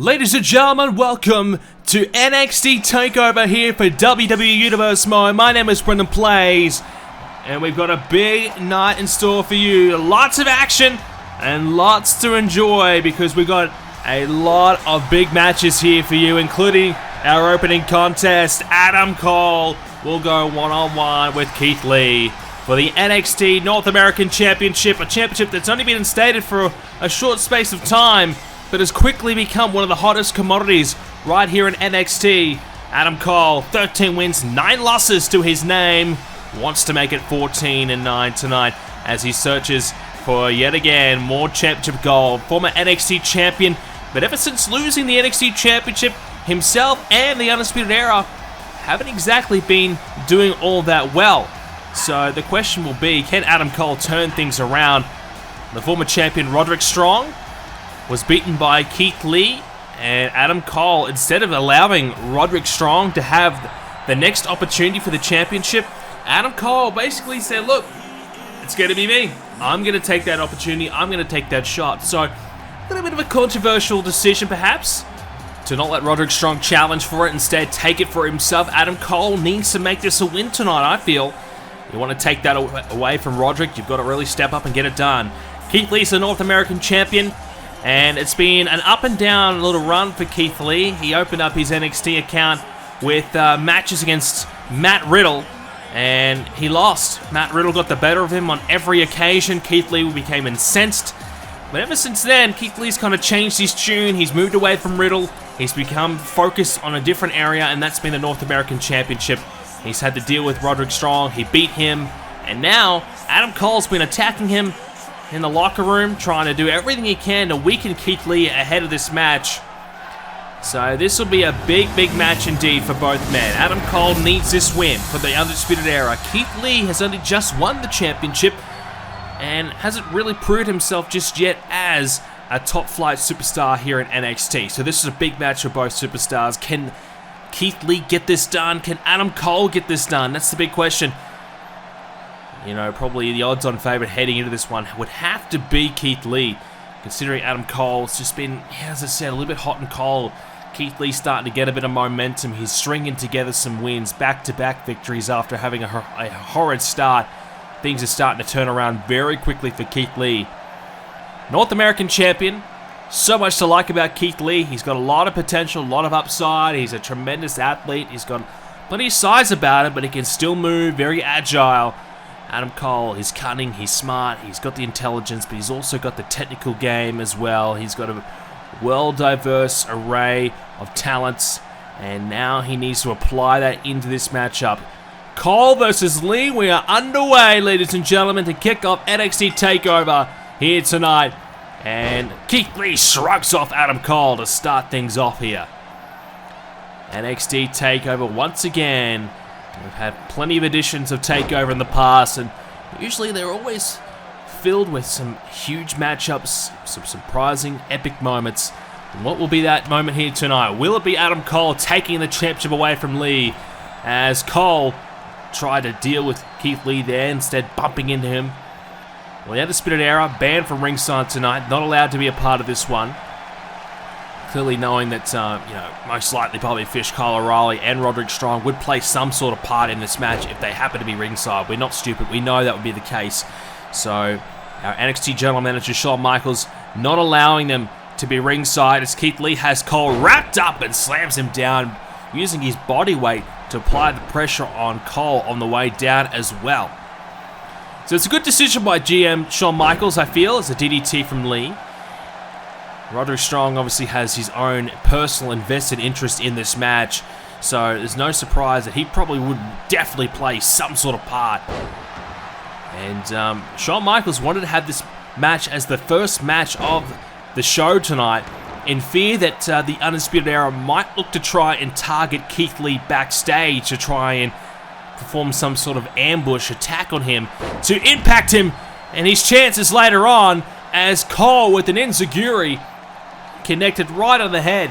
Ladies and gentlemen, welcome to NXT Takeover here for WWE Universe Mode. My name is BrendenPlayz, and we've got a big night in store for you. Lots of action and lots to enjoy because we've got a lot of big matches here for you, including our opening contest. Adam Cole will go one-on-one with Keith Lee for the NXT North American Championship, a championship that's only been instated for a short space of time, but has quickly become one of the hottest commodities right here in NXT. Adam Cole, 13 wins, 9 losses to his name, wants to make it 14-9 tonight as he searches for yet again more championship gold. Former NXT champion, but ever since losing the NXT championship, himself and the Undisputed Era haven't exactly been doing all that well. So the question will be, can Adam Cole turn things around? The former champion Roderick Strong was beaten by Keith Lee, and Adam Cole, instead of allowing Roderick Strong to have the next opportunity for the championship, Adam Cole basically said, look, it's going to be me. I'm going to take that opportunity. I'm going to take that shot. So, a little bit of a controversial decision perhaps, to not let Roderick Strong challenge for it, instead take it for himself. Adam Cole needs to make this a win tonight, I feel. You want to take that away from Roderick, you've got to really step up and get it done. Keith Lee's the North American champion, and it's been an up and down little run for Keith Lee. He opened up his NXT account with matches against Matt Riddle, and he lost. Matt Riddle got the better of him on every occasion. Keith Lee became incensed. But ever since then, Keith Lee's kind of changed his tune. He's moved away from Riddle. He's become focused on a different area, and that's been the North American Championship. He's had to deal with Roderick Strong. He beat him, and now Adam Cole's been attacking him in the locker room, trying to do everything he can to weaken Keith Lee ahead of this match. So this will be a big match indeed for both men. Adam Cole needs this win for the Undisputed Era. Keith Lee has only just won the championship and hasn't really proved himself just yet as a top-flight superstar here in NXT. So this is a big match for both superstars. Can Keith Lee get this done? Can Adam Cole get this done? That's the big question. You know, probably the odds-on favorite heading into this one would have to be Keith Lee, considering Adam Cole's just been, as I said, a little bit hot and cold. Keith Lee starting to get a bit of momentum. He's stringing together some wins, back-to-back victories after having a horrid start. Things are starting to turn around very quickly for Keith Lee. North American champion. So much to like about Keith Lee. He's got a lot of potential, a lot of upside. He's a tremendous athlete. He's got plenty of size about him, but he can still move, very agile. Adam Cole, he's cunning, he's smart, he's got the intelligence, but he's also got the technical game as well. He's got a well-diverse array of talents, and now he needs to apply that into this matchup. Cole versus Lee, we are underway, ladies and gentlemen, to kick off NXT Takeover here tonight. And Keith Lee shrugs off Adam Cole to start things off here. NXT Takeover once again. We've had plenty of editions of Takeover in the past, and usually they're always filled with some huge matchups, some surprising, epic moments. And what will be that moment here tonight? Will it be Adam Cole taking the championship away from Lee, as Cole tried to deal with Keith Lee there, instead bumping into him? Well, the Undisputed Era banned from ringside tonight, not allowed to be a part of this one. Clearly knowing that, most likely probably Fish, Kyle O'Reilly, and Roderick Strong would play some sort of part in this match if they happen to be ringside. We're not stupid. We know that would be the case. So, our NXT General Manager, Shawn Michaels, not allowing them to be ringside as Keith Lee has Cole wrapped up and slams him down, using his body weight to apply the pressure on Cole on the way down as well. So it's a good decision by GM Shawn Michaels, I feel. It's a DDT from Lee. Roderick Strong obviously has his own personal invested interest in this match, so there's no surprise that he probably would definitely play some sort of part. And Shawn Michaels wanted to have this match as the first match of the show tonight, in fear that the Undisputed Era might look to try and target Keith Lee backstage to try and perform some sort of ambush attack on him to impact him and his chances later on, as Cole with an enziguri connected right on the head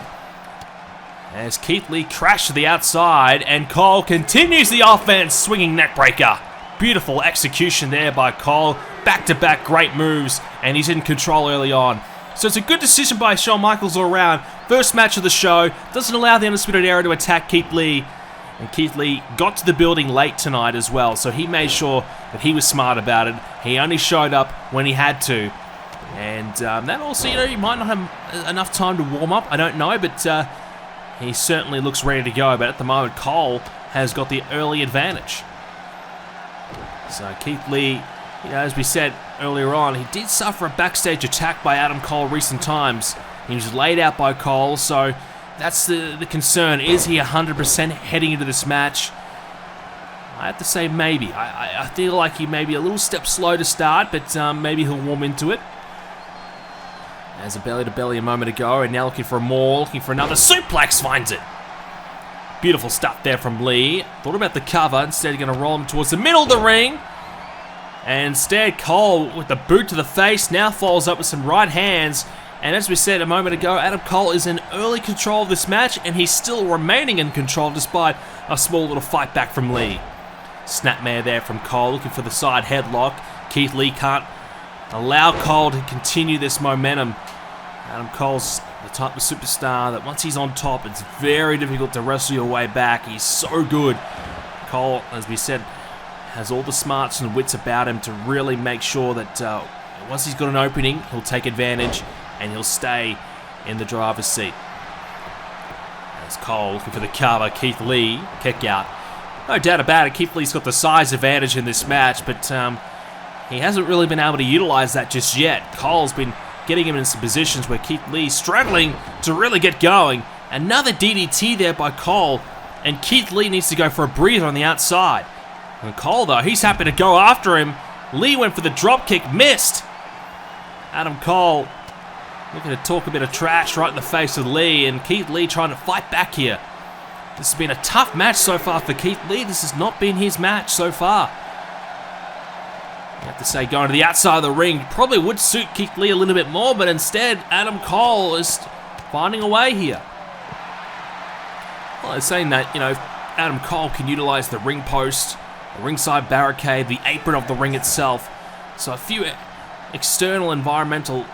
as Keith Lee crashed to the outside, and Cole continues the offense, swinging neckbreaker. Beautiful execution there by Cole. Back-to-back great moves, and he's in control early on. So it's a good decision by Shawn Michaels all around. First match of the show. Doesn't allow the Undisputed Era to attack Keith Lee. And Keith Lee got to the building late tonight as well. So he made sure that he was smart about it. He only showed up when he had to. And that also, he might not have enough time to warm up. I don't know, but he certainly looks ready to go. But at the moment, Cole has got the early advantage. So Keith Lee, as we said earlier on, he did suffer a backstage attack by Adam Cole recent times. He was laid out by Cole, so that's the concern. Is he 100% heading into this match? I have to say maybe. I feel like he may be a little step slow to start, but maybe he'll warm into it. There's a belly-to-belly a moment ago, and now looking for more, looking for another suplex, finds it. Beautiful stuff there from Lee. Thought about the cover, instead going to roll him towards the middle of the ring. And instead, Cole, with the boot to the face, now follows up with some right hands. And as we said a moment ago, Adam Cole is in early control of this match, and he's still remaining in control despite a small little fight back from Lee. Snapmare there from Cole, looking for the side headlock. Keith Lee can't allow Cole to continue this momentum. Adam Cole's the type of superstar that once he's on top, it's very difficult to wrestle your way back. He's so good. Cole, as we said, has all the smarts and wits about him to really make sure that once he's got an opening, he'll take advantage and he'll stay in the driver's seat. As Cole looking for the cover, Keith Lee, kick out. No doubt about it, Keith Lee's got the size advantage in this match, but he hasn't really been able to utilize that just yet. Cole's been getting him in some positions where Keith Lee's struggling to really get going. Another DDT there by Cole, and Keith Lee needs to go for a breather on the outside. And Cole, though, he's happy to go after him. Lee went for the dropkick, missed. Adam Cole looking to talk a bit of trash right in the face of Lee, and Keith Lee trying to fight back here. This has been a tough match so far for Keith Lee. This has not been his match so far. You have to say, going to the outside of the ring probably would suit Keith Lee a little bit more, but instead, Adam Cole is finding a way here. Well, they're saying that, Adam Cole can utilize the ring post, the ringside barricade, the apron of the ring itself. So a few external environmental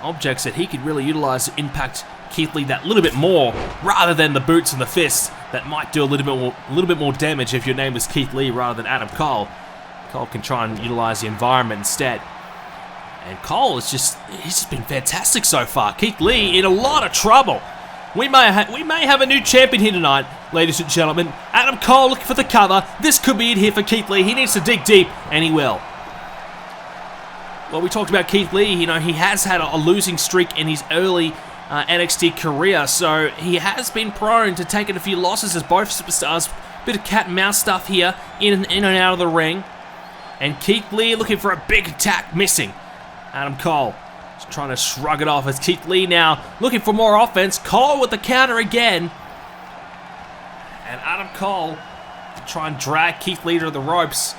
objects that he could really utilize to impact Keith Lee that little bit more, rather than the boots and the fists that might do a little bit more damage if your name was Keith Lee rather than Adam Cole. Cole can try and utilize the environment instead. And Cole he's just been fantastic so far. Keith Lee in a lot of trouble. We may have a new champion here tonight, ladies and gentlemen. Adam Cole looking for the cover. This could be it here for Keith Lee. He needs to dig deep, and he will. Well, we talked about Keith Lee. He has had a losing streak in his early NXT career, so he has been prone to taking a few losses as both superstars. Bit of cat and mouse stuff here, in and out of the ring. And Keith Lee looking for a big attack, missing. Adam Cole is trying to shrug it off as Keith Lee now looking for more offense. Cole with the counter again. And Adam Cole to try and drag Keith Lee to the ropes.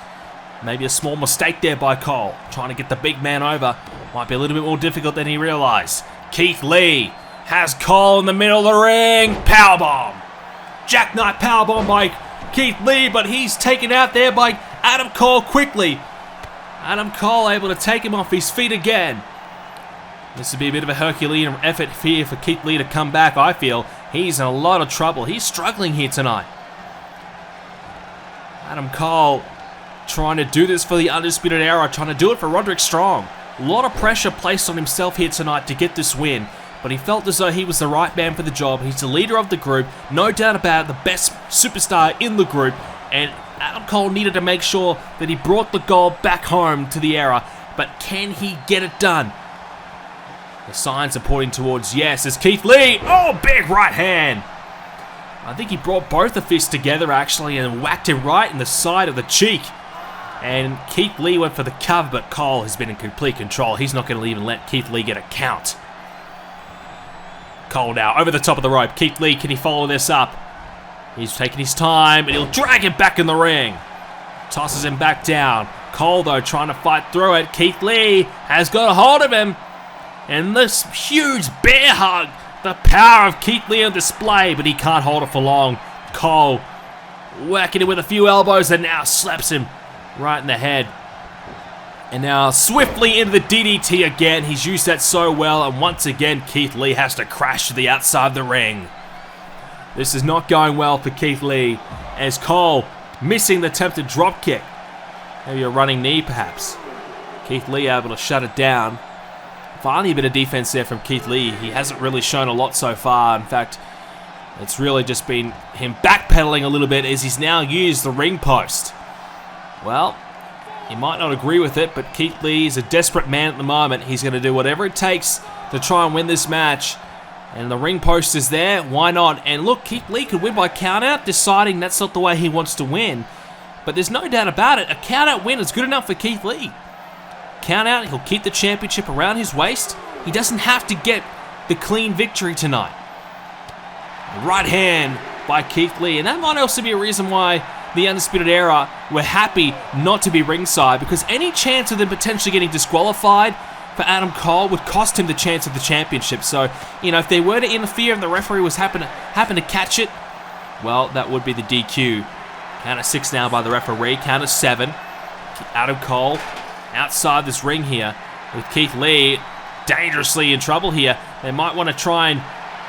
Maybe a small mistake there by Cole. Trying to get the big man over. Might be a little bit more difficult than he realized. Keith Lee has Cole in the middle of the ring. Powerbomb. Jackknife powerbomb by Keith Lee, but he's taken out there by Adam Cole quickly. Adam Cole able to take him off his feet again. This would be a bit of a Herculean effort here for Keith Lee to come back, I feel. He's in a lot of trouble. He's struggling here tonight. Adam Cole trying to do this for the Undisputed Era, trying to do it for Roderick Strong. A lot of pressure placed on himself here tonight to get this win, but he felt as though he was the right man for the job. He's the leader of the group, no doubt about it, the best superstar in the group, and Adam Cole needed to make sure that he brought the gold back home to the Era, but can he get it done? The signs are pointing towards yes, as Keith Lee, big right hand. I think he brought both the fists together actually and whacked him right in the side of the cheek. And Keith Lee went for the cover, but Cole has been in complete control. He's not going to even let Keith Lee get a count. Cole now over the top of the rope. Keith Lee, can he follow this up? He's taking his time, and he'll drag him back in the ring. Tosses him back down. Cole, though, trying to fight through it. Keith Lee has got a hold of him. And this huge bear hug. The power of Keith Lee on display, but he can't hold it for long. Cole whacking him with a few elbows and now slaps him right in the head. And now swiftly into the DDT again. He's used that so well, and once again Keith Lee has to crash to the outside of the ring. This is not going well for Keith Lee, as Cole missing the attempted dropkick. Maybe a running knee perhaps. Keith Lee able to shut it down. Finally a bit of defense there from Keith Lee. He hasn't really shown a lot so far. In fact, it's really just been him backpedaling a little bit as he's now used the ring post. Well, you might not agree with it, but Keith Lee is a desperate man at the moment. He's going to do whatever it takes to try and win this match. And the ring post is there, why not? And look, Keith Lee could win by countout, deciding that's not the way he wants to win. But there's no doubt about it, a countout win is good enough for Keith Lee. Countout, he'll keep the championship around his waist. He doesn't have to get the clean victory tonight. Right hand by Keith Lee, and that might also be a reason why the Undisputed Era were happy not to be ringside, because any chance of them potentially getting disqualified for Adam Cole would cost him the chance of the championship. So, you know, if they were to interfere and the referee was happen to catch it, well, that would be the DQ. Count of 6 now by the referee, count of 7. Adam Cole outside this ring here with Keith Lee dangerously in trouble here. They might want to try and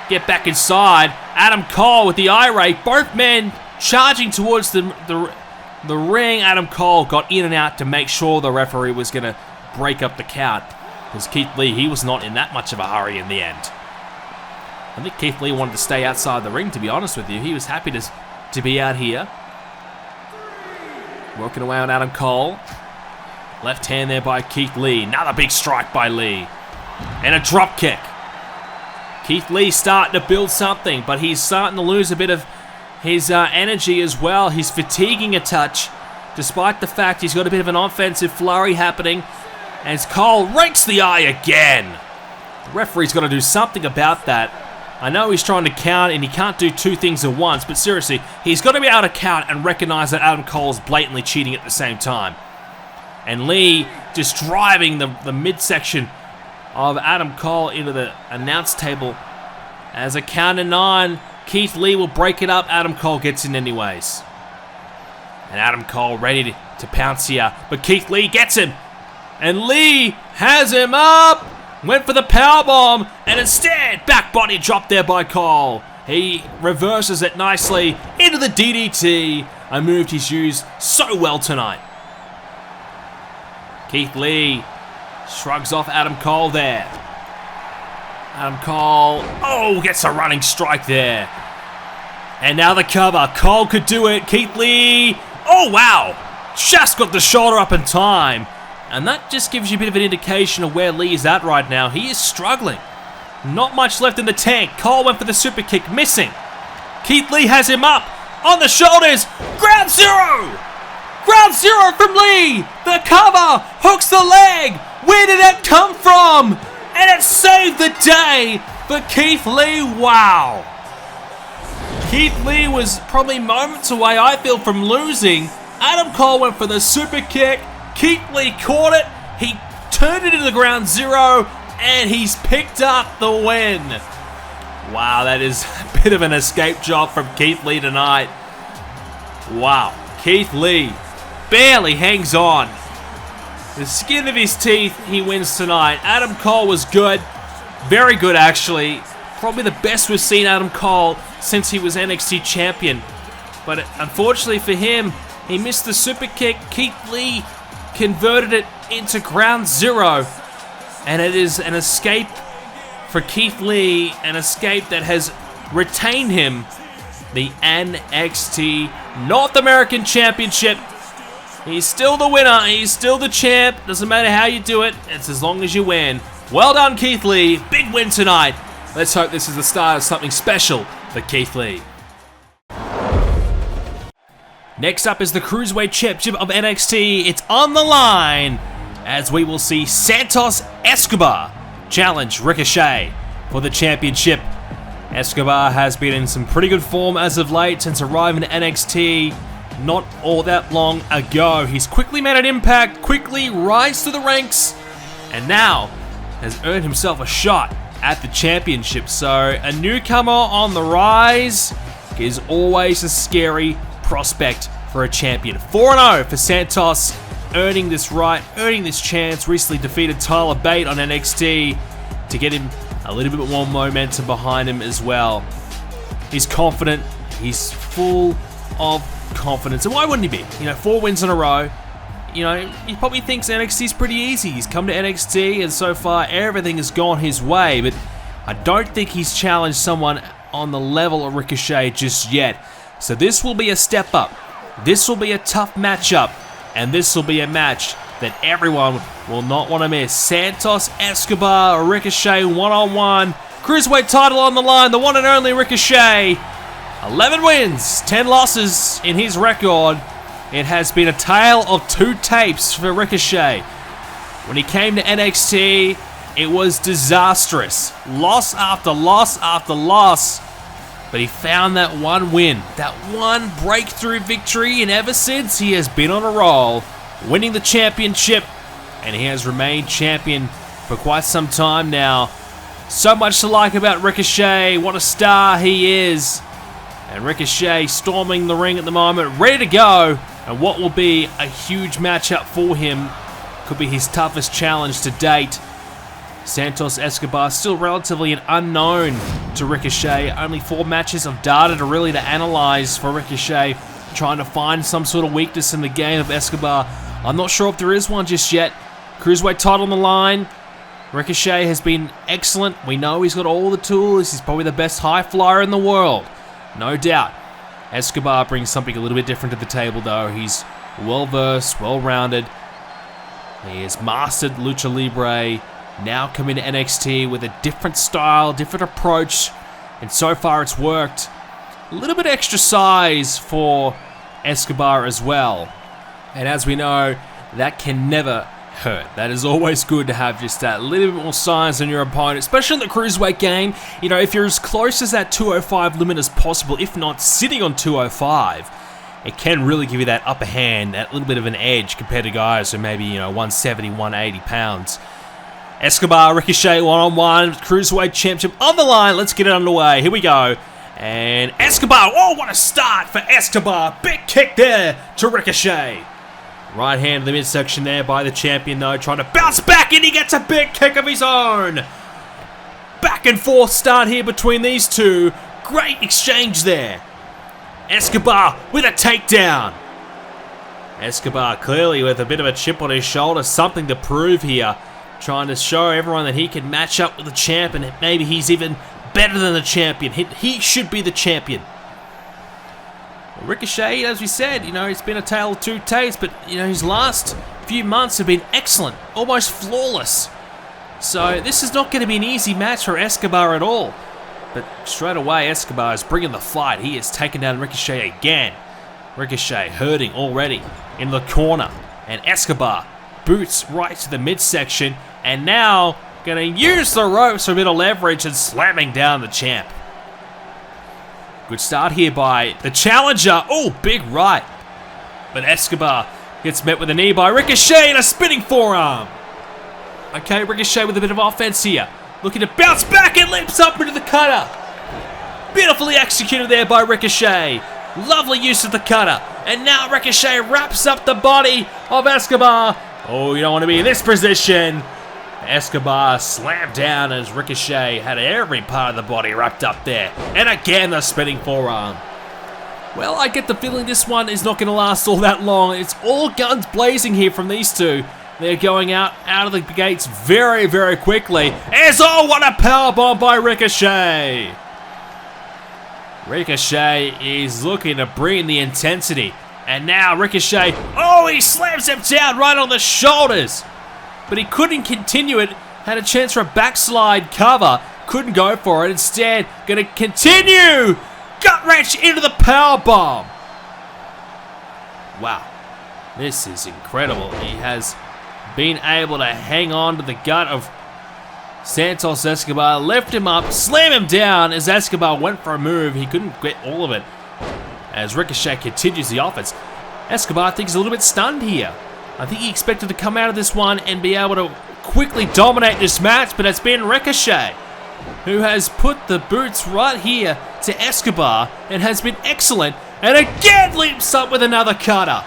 get back inside. Adam Cole with the eye rake, both men charging towards the ring. Adam Cole got in and out to make sure the referee was going to break up the count, because Keith Lee, he was not in that much of a hurry in the end. I think Keith Lee wanted to stay outside the ring, to be honest with you. He was happy to be out here. Working away on Adam Cole. Left hand there by Keith Lee. Another big strike by Lee. And a drop kick. Keith Lee starting to build something, but he's starting to lose a bit of his energy as well. He's fatiguing a touch, despite the fact he's got a bit of an offensive flurry happening, as Cole rakes the eye again. The referee's got to do something about that. I know he's trying to count and he can't do two things at once, but seriously, he's got to be able to count and recognize that Adam Cole's blatantly cheating at the same time. And Lee just driving the midsection of Adam Cole into the announce table. As a count of 9, Keith Lee will break it up. Adam Cole gets in anyways. And Adam Cole ready to pounce here, but Keith Lee gets him. And Lee has him up. Went for the powerbomb, and instead, back body drop there by Cole. He reverses it nicely into the DDT, a move he's used so well tonight. Keith Lee shrugs off Adam Cole there. Adam Cole, gets a running strike there. And now the cover. Cole could do it. Keith Lee, wow. Just got the shoulder up in time. And that just gives you a bit of an indication of where Lee is at right now. He is struggling. Not much left in the tank. Cole went for the super kick, missing. Keith Lee has him up on the shoulders. Ground zero! Ground zero from Lee! The cover hooks the leg. Where did that come from? And it saved the day for Keith Lee. Wow. Keith Lee was probably moments away, I feel, from losing. Adam Cole went for the super kick. Keith Lee caught it, he turned it into the ground zero, and he's picked up the win. Wow, that is a bit of an escape job from Keith Lee tonight. Wow, Keith Lee barely hangs on. The skin of his teeth, he wins tonight. Adam Cole was good, very good actually. Probably the best we've seen Adam Cole since he was NXT champion. But unfortunately for him, he missed the super kick. Keith Lee converted it into ground zero, and it is an escape for Keith Lee, an escape that has retained him the NXT North American Championship. He's still the winner, he's still the champ. Doesn't matter how you do it, it's as long as you win. Well done, Keith Lee, big win tonight. Let's hope this is the start of something special for Keith Lee. Next up is the Cruiserweight Championship of NXT. It's on the line as we will see Santos Escobar challenge Ricochet for the championship. Escobar has been in some pretty good form as of late since arriving to NXT not all that long ago. He's quickly made an impact, quickly rise to the ranks, and now has earned himself a shot at the championship. So a newcomer on the rise is always a scary prospect for a champion. 4-0 for Santos earning this right, earning this chance. Recently defeated Tyler Bate on NXT to get him a little bit more momentum behind him as well. He's confident. He's full of confidence. And why wouldn't he be? 4 wins in a row. He probably thinks NXT's pretty easy. He's come to NXT and so far everything has gone his way, but I don't think he's challenged someone on the level of Ricochet just yet. So this will be a step up. This will be a tough matchup, and this will be a match that everyone will not want to miss. Santos, Escobar, Ricochet one-on-one. Cruiserweight title on the line, the one and only Ricochet. 11 wins, 10 losses in his record. It has been a tale of 2 tapes for Ricochet. When he came to NXT, it was disastrous. Loss after loss after loss. But he found that one win, that one breakthrough victory, and ever since he has been on a roll, winning the championship, and he has remained champion for quite some time now. So much to like about Ricochet, what a star he is. And Ricochet storming the ring at the moment, ready to go. And what will be a huge matchup for him, could be his toughest challenge to date. Santos Escobar still relatively an unknown to Ricochet. Only 4 matches of data to really analyze for Ricochet, trying to find some sort of weakness in the game of Escobar. I'm not sure if there is one just yet. Cruiserweight title on the line. Ricochet has been excellent. We know he's got all the tools. He's probably the best high flyer in the world. No doubt. Escobar brings something a little bit different to the table though. He's well-versed, well-rounded. He has mastered Lucha Libre. Now coming to NXT with a different style, different approach. And so far it's worked. A little bit extra size for Escobar as well. And as we know, that can never hurt. That is always good to have just that little bit more size than your opponent, especially in the Cruiserweight game. If you're as close as that 205 limit as possible, if not sitting on 205, it can really give you that upper hand, that little bit of an edge compared to guys who maybe, 170, 180 pounds. Escobar, Ricochet, one-on-one, Cruiserweight Championship on the line. Let's get it underway. Here we go. And Escobar, oh, what a start for Escobar. Big kick there to Ricochet. Right hand in the midsection there by the champion, though, trying to bounce back, and he gets a big kick of his own. Back and forth start here between these two. Great exchange there. Escobar with a takedown. Escobar clearly with a bit of a chip on his shoulder, something to prove here. Trying to show everyone that he can match up with the champ, and maybe he's even better than the champion. He should be the champion. Ricochet, as we said, it's been a tale of 2 tapes, but, his last few months have been excellent, almost flawless. So this is not going to be an easy match for Escobar at all. But straight away, Escobar is bringing the fight. He has taken down Ricochet again. Ricochet hurting already in the corner. And Escobar boots right to the midsection, and now going to use the ropes for a bit of leverage and slamming down the champ. Good start here by the challenger. Oh, big right. But Escobar gets met with a knee by Ricochet and a spinning forearm. Okay, Ricochet with a bit of offense here. Looking to bounce back and leaps up into the cutter. Beautifully executed there by Ricochet. Lovely use of the cutter. And now Ricochet wraps up the body of Escobar. Oh, you don't want to be in this position. Escobar slammed down as Ricochet had every part of the body wrapped up there. And again, the spinning forearm. Well, I get the feeling this one is not going to last all that long. It's all guns blazing here from these two. They're going out of the gates very, very quickly. Oh, what a powerbomb by Ricochet. Ricochet is looking to bring the intensity. And now Ricochet, oh, he slams him down right on the shoulders. But he couldn't continue it. Had a chance for a backslide cover. Couldn't go for it. Instead, going to continue. Gut wrench into the powerbomb. Wow. This is incredible. He has been able to hang on to the gut of Santos Escobar. Lift him up. Slam him down as Escobar went for a move. He couldn't get all of it. As Ricochet continues the offense. Escobar, I think, is a little bit stunned here. I think he expected to come out of this one and be able to quickly dominate this match, but it's been Ricochet who has put the boots right here to Escobar and has been excellent, and again leaps up with another cutter.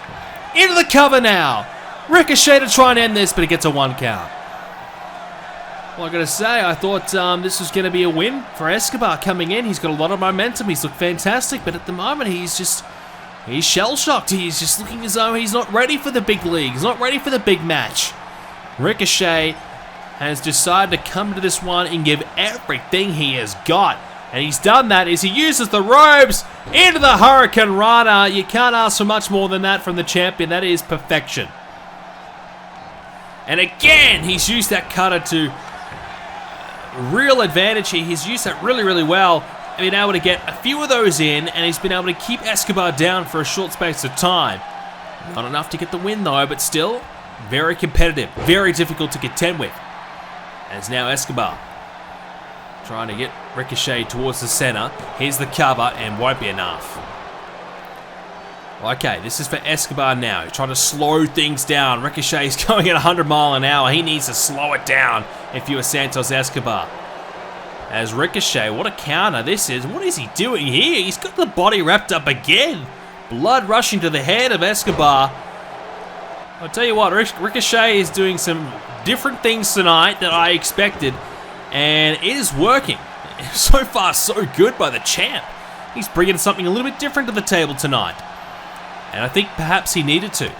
Into the cover now. Ricochet to try and end this, but it gets a 1 count. Well, I gotta say, I thought this was gonna be a win for Escobar coming in. He's got a lot of momentum. He's looked fantastic, but at the moment he's shell-shocked. He's just looking as though he's not ready for the big league. He's not ready for the big match. Ricochet has decided to come to this one and give everything he has got. And he's done that as he uses the ropes into the Hurricane Rana. You can't ask for much more than that from the champion. That is perfection. And again, he's used that cutter to real advantage here. He's used that really, really well. Been able to get a few of those in, and he's been able to keep Escobar down for a short space of time. Not enough to get the win though, but still very competitive, very difficult to contend with. As now Escobar trying to get Ricochet towards the center. Here's the cover, and won't be enough. Okay, this is for Escobar now. He's trying to slow things down. Ricochet's going at 100 miles an hour. He needs to slow it down if you are Santos Escobar. As Ricochet, what a counter this is. What is he doing here? He's got the body wrapped up again. Blood rushing to the head of Escobar. I'll tell you what, Ricochet is doing some different things tonight that I expected, and it is working. So far, so good by the champ. He's bringing something a little bit different to the table tonight. And I think perhaps he needed to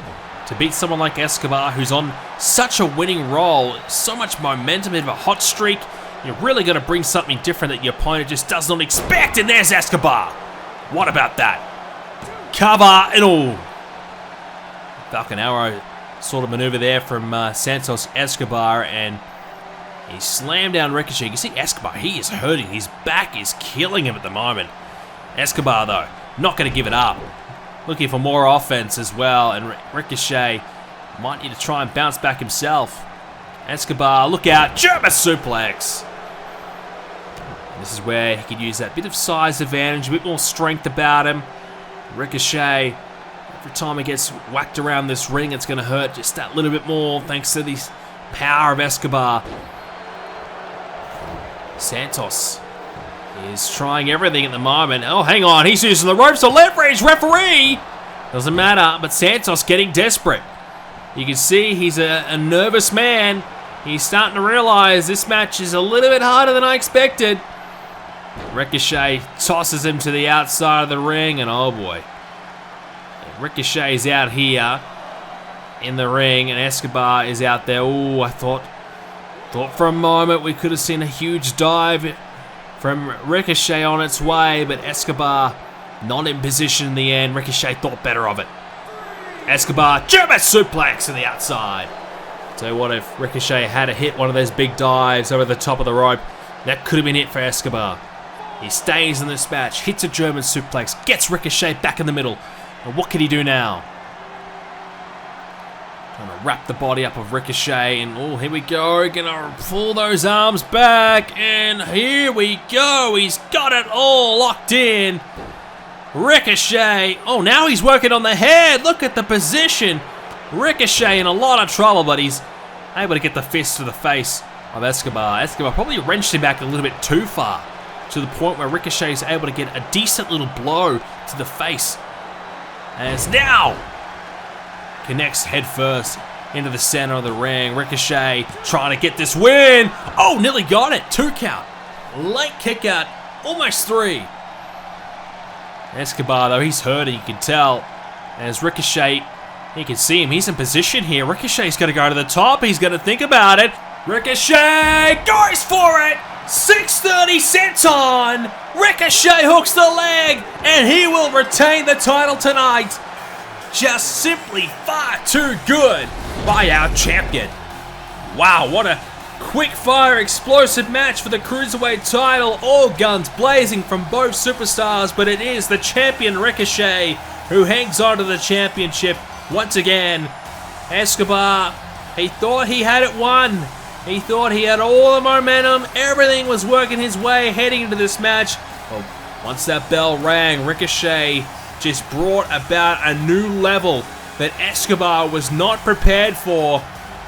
beat someone like Escobar, who's on such a winning roll, so much momentum, a hot streak. You're really going to bring something different that your opponent just does not expect, and there's Escobar. What about that? Cover and all. Falcon Arrow sort of maneuver there from Santos Escobar, and he slammed down Ricochet. You can see Escobar, he is hurting. His back is killing him at the moment. Escobar, though, not going to give it up. Looking for more offense as well, and Ricochet might need to try and bounce back himself. Escobar, look out, German suplex. And this is where he could use that bit of size advantage, a bit more strength about him. Ricochet, every time he gets whacked around this ring, it's going to hurt just that little bit more thanks to the power of Escobar. Santos is trying everything at the moment. Oh, hang on, he's using the ropes to leverage, referee! Doesn't matter, but Santos getting desperate. You can see he's a nervous man. He's starting to realize this match is a little bit harder than I expected. Ricochet tosses him to the outside of the ring, and oh boy. Ricochet's out here in the ring, and Escobar is out there. Oh, I thought for a moment we could have seen a huge dive from Ricochet on its way, but Escobar not in position in the end. Ricochet thought better of it. Escobar, German suplex to the outside. So what if Ricochet had to hit one of those big dives over the top of the rope? That could have been it for Escobar. He stays in this match, hits a German suplex, gets Ricochet back in the middle. And what can he do now? Trying to wrap the body up of Ricochet, and oh, here we go. Gonna pull those arms back, and here we go. He's got it all locked in. Ricochet. Oh, now he's working on the head. Look at the position. Ricochet in a lot of trouble, but he's able to get the fist to the face of Escobar. Escobar probably wrenched him back a little bit too far, to the point where Ricochet is able to get a decent little blow to the face. As now connects head first into the center of the ring. Ricochet trying to get this win. Oh, nearly got it. 2 count. Late kick out. Almost 3. Escobar, though, he's hurting, you can tell. As Ricochet, you can see him. He's in position here. Ricochet's going to go to the top. He's going to think about it. Ricochet goes for it. 630 senton. Ricochet hooks the leg, and he will retain the title tonight. Just simply far too good by our champion. Wow, what a quick-fire, explosive match for the Cruiserweight title. All guns blazing from both superstars, but it is the champion Ricochet who hangs on to the championship once again. Escobar, he thought he had it won. He thought he had all the momentum. Everything was working his way heading into this match. Well, once that bell rang, Ricochet just brought about a new level that Escobar was not prepared for.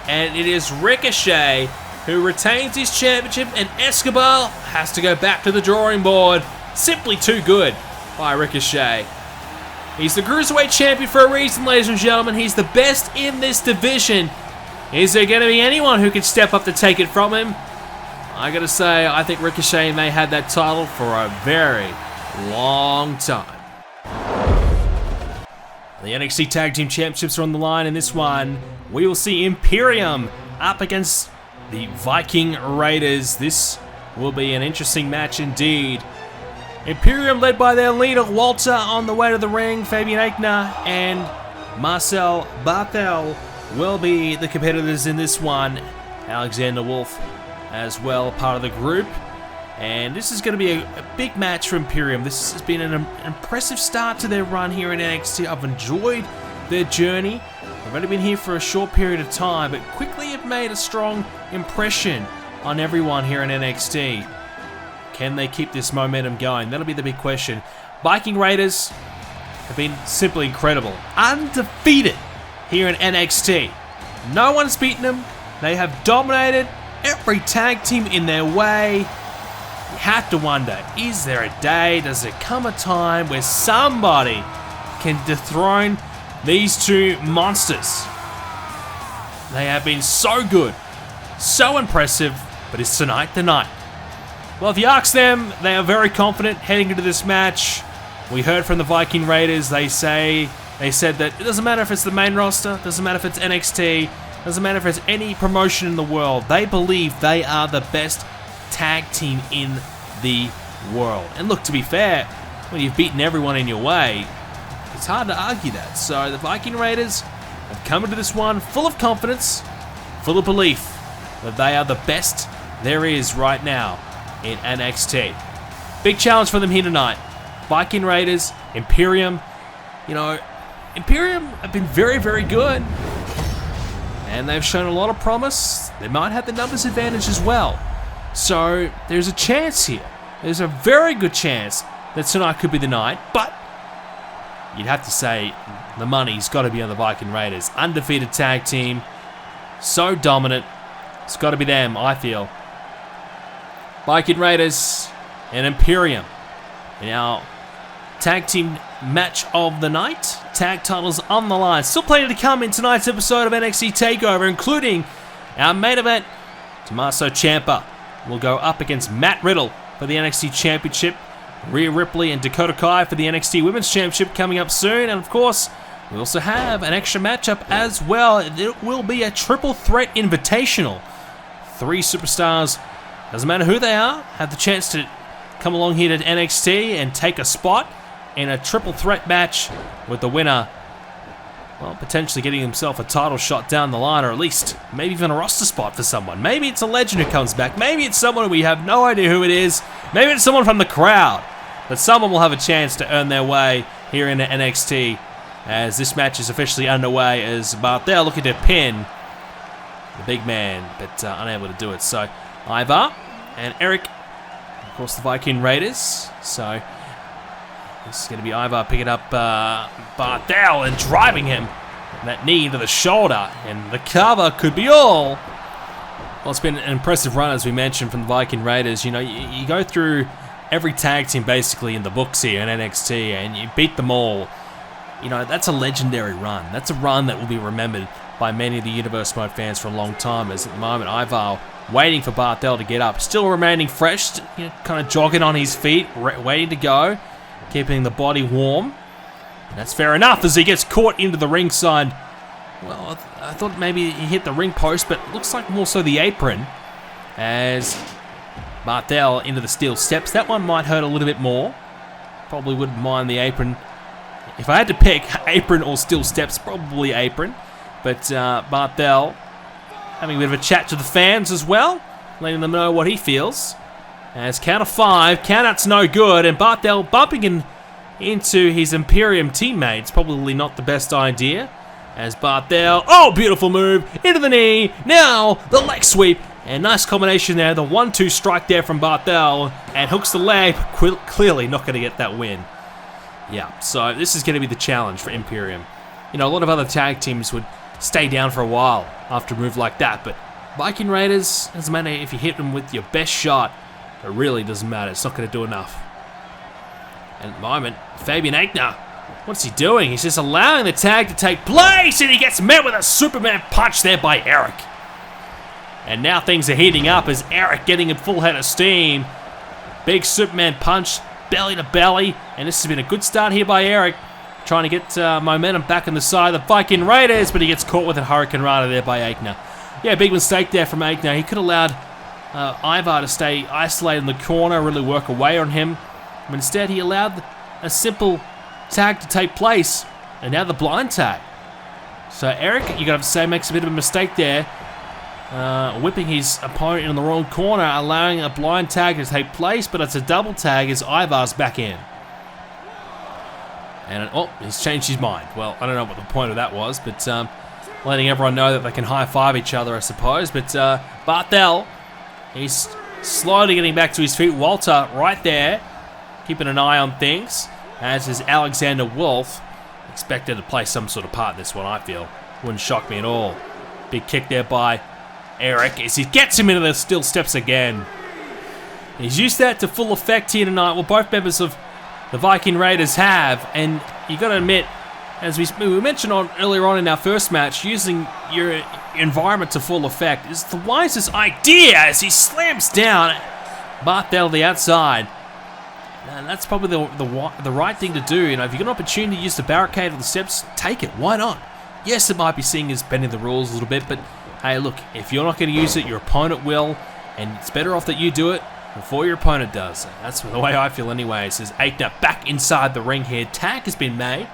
And it is Ricochet who retains his championship, and Escobar has to go back to the drawing board. Simply too good by Ricochet. He's the Cruiserweight champion for a reason, ladies and gentlemen. He's the best in this division. Is there going to be anyone who can step up to take it from him? I gotta say, I think Ricochet may have that title for a very long time. The NXT Tag Team Championships are on the line in this one. We will see Imperium up against the Viking Raiders. This will be an interesting match indeed. Imperium led by their leader Walter on the way to the ring. Fabian Aichner and Marcel Barthel will be the competitors in this one. Alexander Wolf as well, part of the group. And this is going to be a big match for Imperium. This has been an impressive start to their run here in NXT. I've enjoyed their journey. They've only been here for a short period of time, but quickly have made a strong impression on everyone here in NXT. Can they keep this momentum going? That'll be the big question. Viking Raiders have been simply incredible. Undefeated here in NXT. No one's beaten them. They have dominated every tag team in their way. You have to wonder, is there a day, does there come a time where somebody can dethrone these two monsters? They have been so good, so impressive, but is tonight the night? Well, if you ask them, they are very confident heading into this match. We heard from the Viking Raiders, they said that it doesn't matter if it's the main roster, doesn't matter if it's NXT, doesn't matter if it's any promotion in the world. They believe they are the best tag team in the world. And look, to be fair, when you've beaten everyone in your way, it's hard to argue that. So the Viking Raiders have come into this one full of confidence, full of belief that they are the best there is right now in NXT. Big challenge for them here tonight. Viking Raiders, Imperium. You know, Imperium have been very, very good. And they've shown a lot of promise. They might have the numbers advantage as well. So there's a chance here. There's a very good chance that tonight could be the night. But you'd have to say the money's got to be on the Viking Raiders. Undefeated tag team. So dominant. It's got to be them, I feel. Viking Raiders and Imperium in our tag team match of the night. Tag titles on the line. Still plenty to come in tonight's episode of NXT Takeover, including our main event. Tommaso Ciampa will go up against Matt Riddle for the NXT Championship. Rhea Ripley and Dakota Kai for the NXT Women's Championship coming up soon. And of course, we also have an extra matchup as well. It will be a triple threat invitational. 3 superstars, doesn't matter who they are, have the chance to come along here to NXT and take a spot in a triple threat match with the winner, well, potentially getting himself a title shot down the line, or at least maybe even a roster spot for someone. Maybe it's a legend who comes back. Maybe it's someone we have no idea who it is. Maybe it's someone from the crowd. But someone will have a chance to earn their way here in NXT as this match is officially underway, as Barthel looking to pin the big man, but unable to do it. So Ivar and Eric, of course, the Viking Raiders. So this is going to be Ivar picking up Barthel and driving him. That knee into the shoulder, and the cover could be all. Well, it's been an impressive run, as we mentioned, from the Viking Raiders. You know, you go through every tag team basically in the books here in NXT, and you beat them all. You know, that's a legendary run. That's a run that will be remembered by many of the Universe Mode fans for a long time, as at the moment, Ivar waiting for Barthel to get up, still remaining fresh, you know, kind of jogging on his feet, waiting to go, keeping the body warm. And that's fair enough as he gets caught into the ringside. Well, I thought maybe he hit the ring post, but it looks like more so the apron as Barthel into the steel steps. That one might hurt a little bit more. Probably wouldn't mind the apron. If I had to pick apron or steel steps, probably apron. But Barthel having a bit of a chat to the fans as well, letting them know what he feels. As count of 5, count-out's no good, and Barthel bumping into his Imperium teammates, probably not the best idea. As Barthel, oh, beautiful move, into the knee, now the leg sweep, and nice combination there, the 1-2 strike there from Barthel, and hooks the leg, clearly not going to get that win. Yeah, so this is going to be the challenge for Imperium. You know, a lot of other tag teams would stay down for a while after a move like that, but Viking Raiders, doesn't matter if you hit them with your best shot, it really doesn't matter, it's not going to do enough. And at the moment, Fabian Aichner What's he doing? He's just allowing the tag to take place, and he gets met with a Superman punch there by Eric. And now things are heating up as Eric getting a full head of steam. Big Superman punch, belly to belly, and this has been a good start here by Eric, trying to get momentum back on the side of the Viking Raiders, but he gets caught with a Hurricane Rana there by Aichner. Yeah, big mistake there from Aichner. He could have allowed Ivar to stay isolated in the corner, really work away on him, but instead he allowed a simple tag to take place, and now the blind tag. So Eric, you gotta say, makes a bit of a mistake there, whipping his opponent in the wrong corner, allowing a blind tag to take place, but it's a double tag as Ivar's back in. And oh, he's changed his mind. Well, I don't know what the point of that was, but letting everyone know that they can high-five each other, I suppose. But Barthel, he's slowly getting back to his feet. Walter right there, keeping an eye on things, as is Alexander Wolf, expected to play some sort of part in this one, I feel. Wouldn't shock me at all. Big kick there by Eric as he gets him into the steel steps again. He's used that to full effect here tonight. Well, both members of the Viking Raiders have, and you got to admit, as we mentioned earlier on in our first match, using your environment to full effect is the wisest idea as he slams down Barthel the outside. And that's probably the right thing to do. You know, if you get an opportunity to use the barricade or the steps, take it. Why not? Yes, it might be seen as bending the rules a little bit, but hey, look, if you're not going to use it, your opponent will, and it's better off that you do it before your opponent does. That's the way I feel anyway. Says Aichner back inside the ring here. Tag has been made.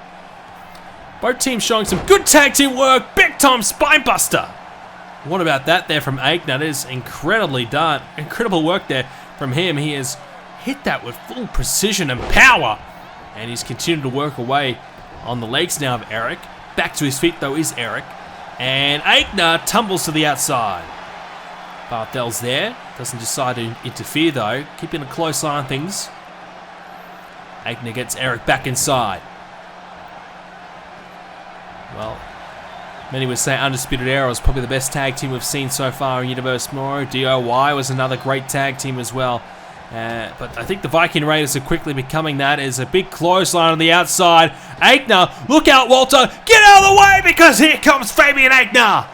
Both teams showing some good tag team work. Big time spinebuster. What about that there from Aichner? That is incredibly done. Incredible work there from him. He has hit that with full precision and power. And he's continued to work away on the legs now of Eric. Back to his feet though is Eric. And Aichner tumbles to the outside. Barthel's there. Doesn't decide to interfere though. Keeping a close eye on things. Aichner gets Eric back inside. Well, many would say Undisputed Era was probably the best tag team we've seen so far in Universe tomorrow. DOY was another great tag team as well. But I think the Viking Raiders are quickly becoming that. As a big clothesline on the outside. Aichner, look out Walter, get out of the way because here comes Fabian Aichner.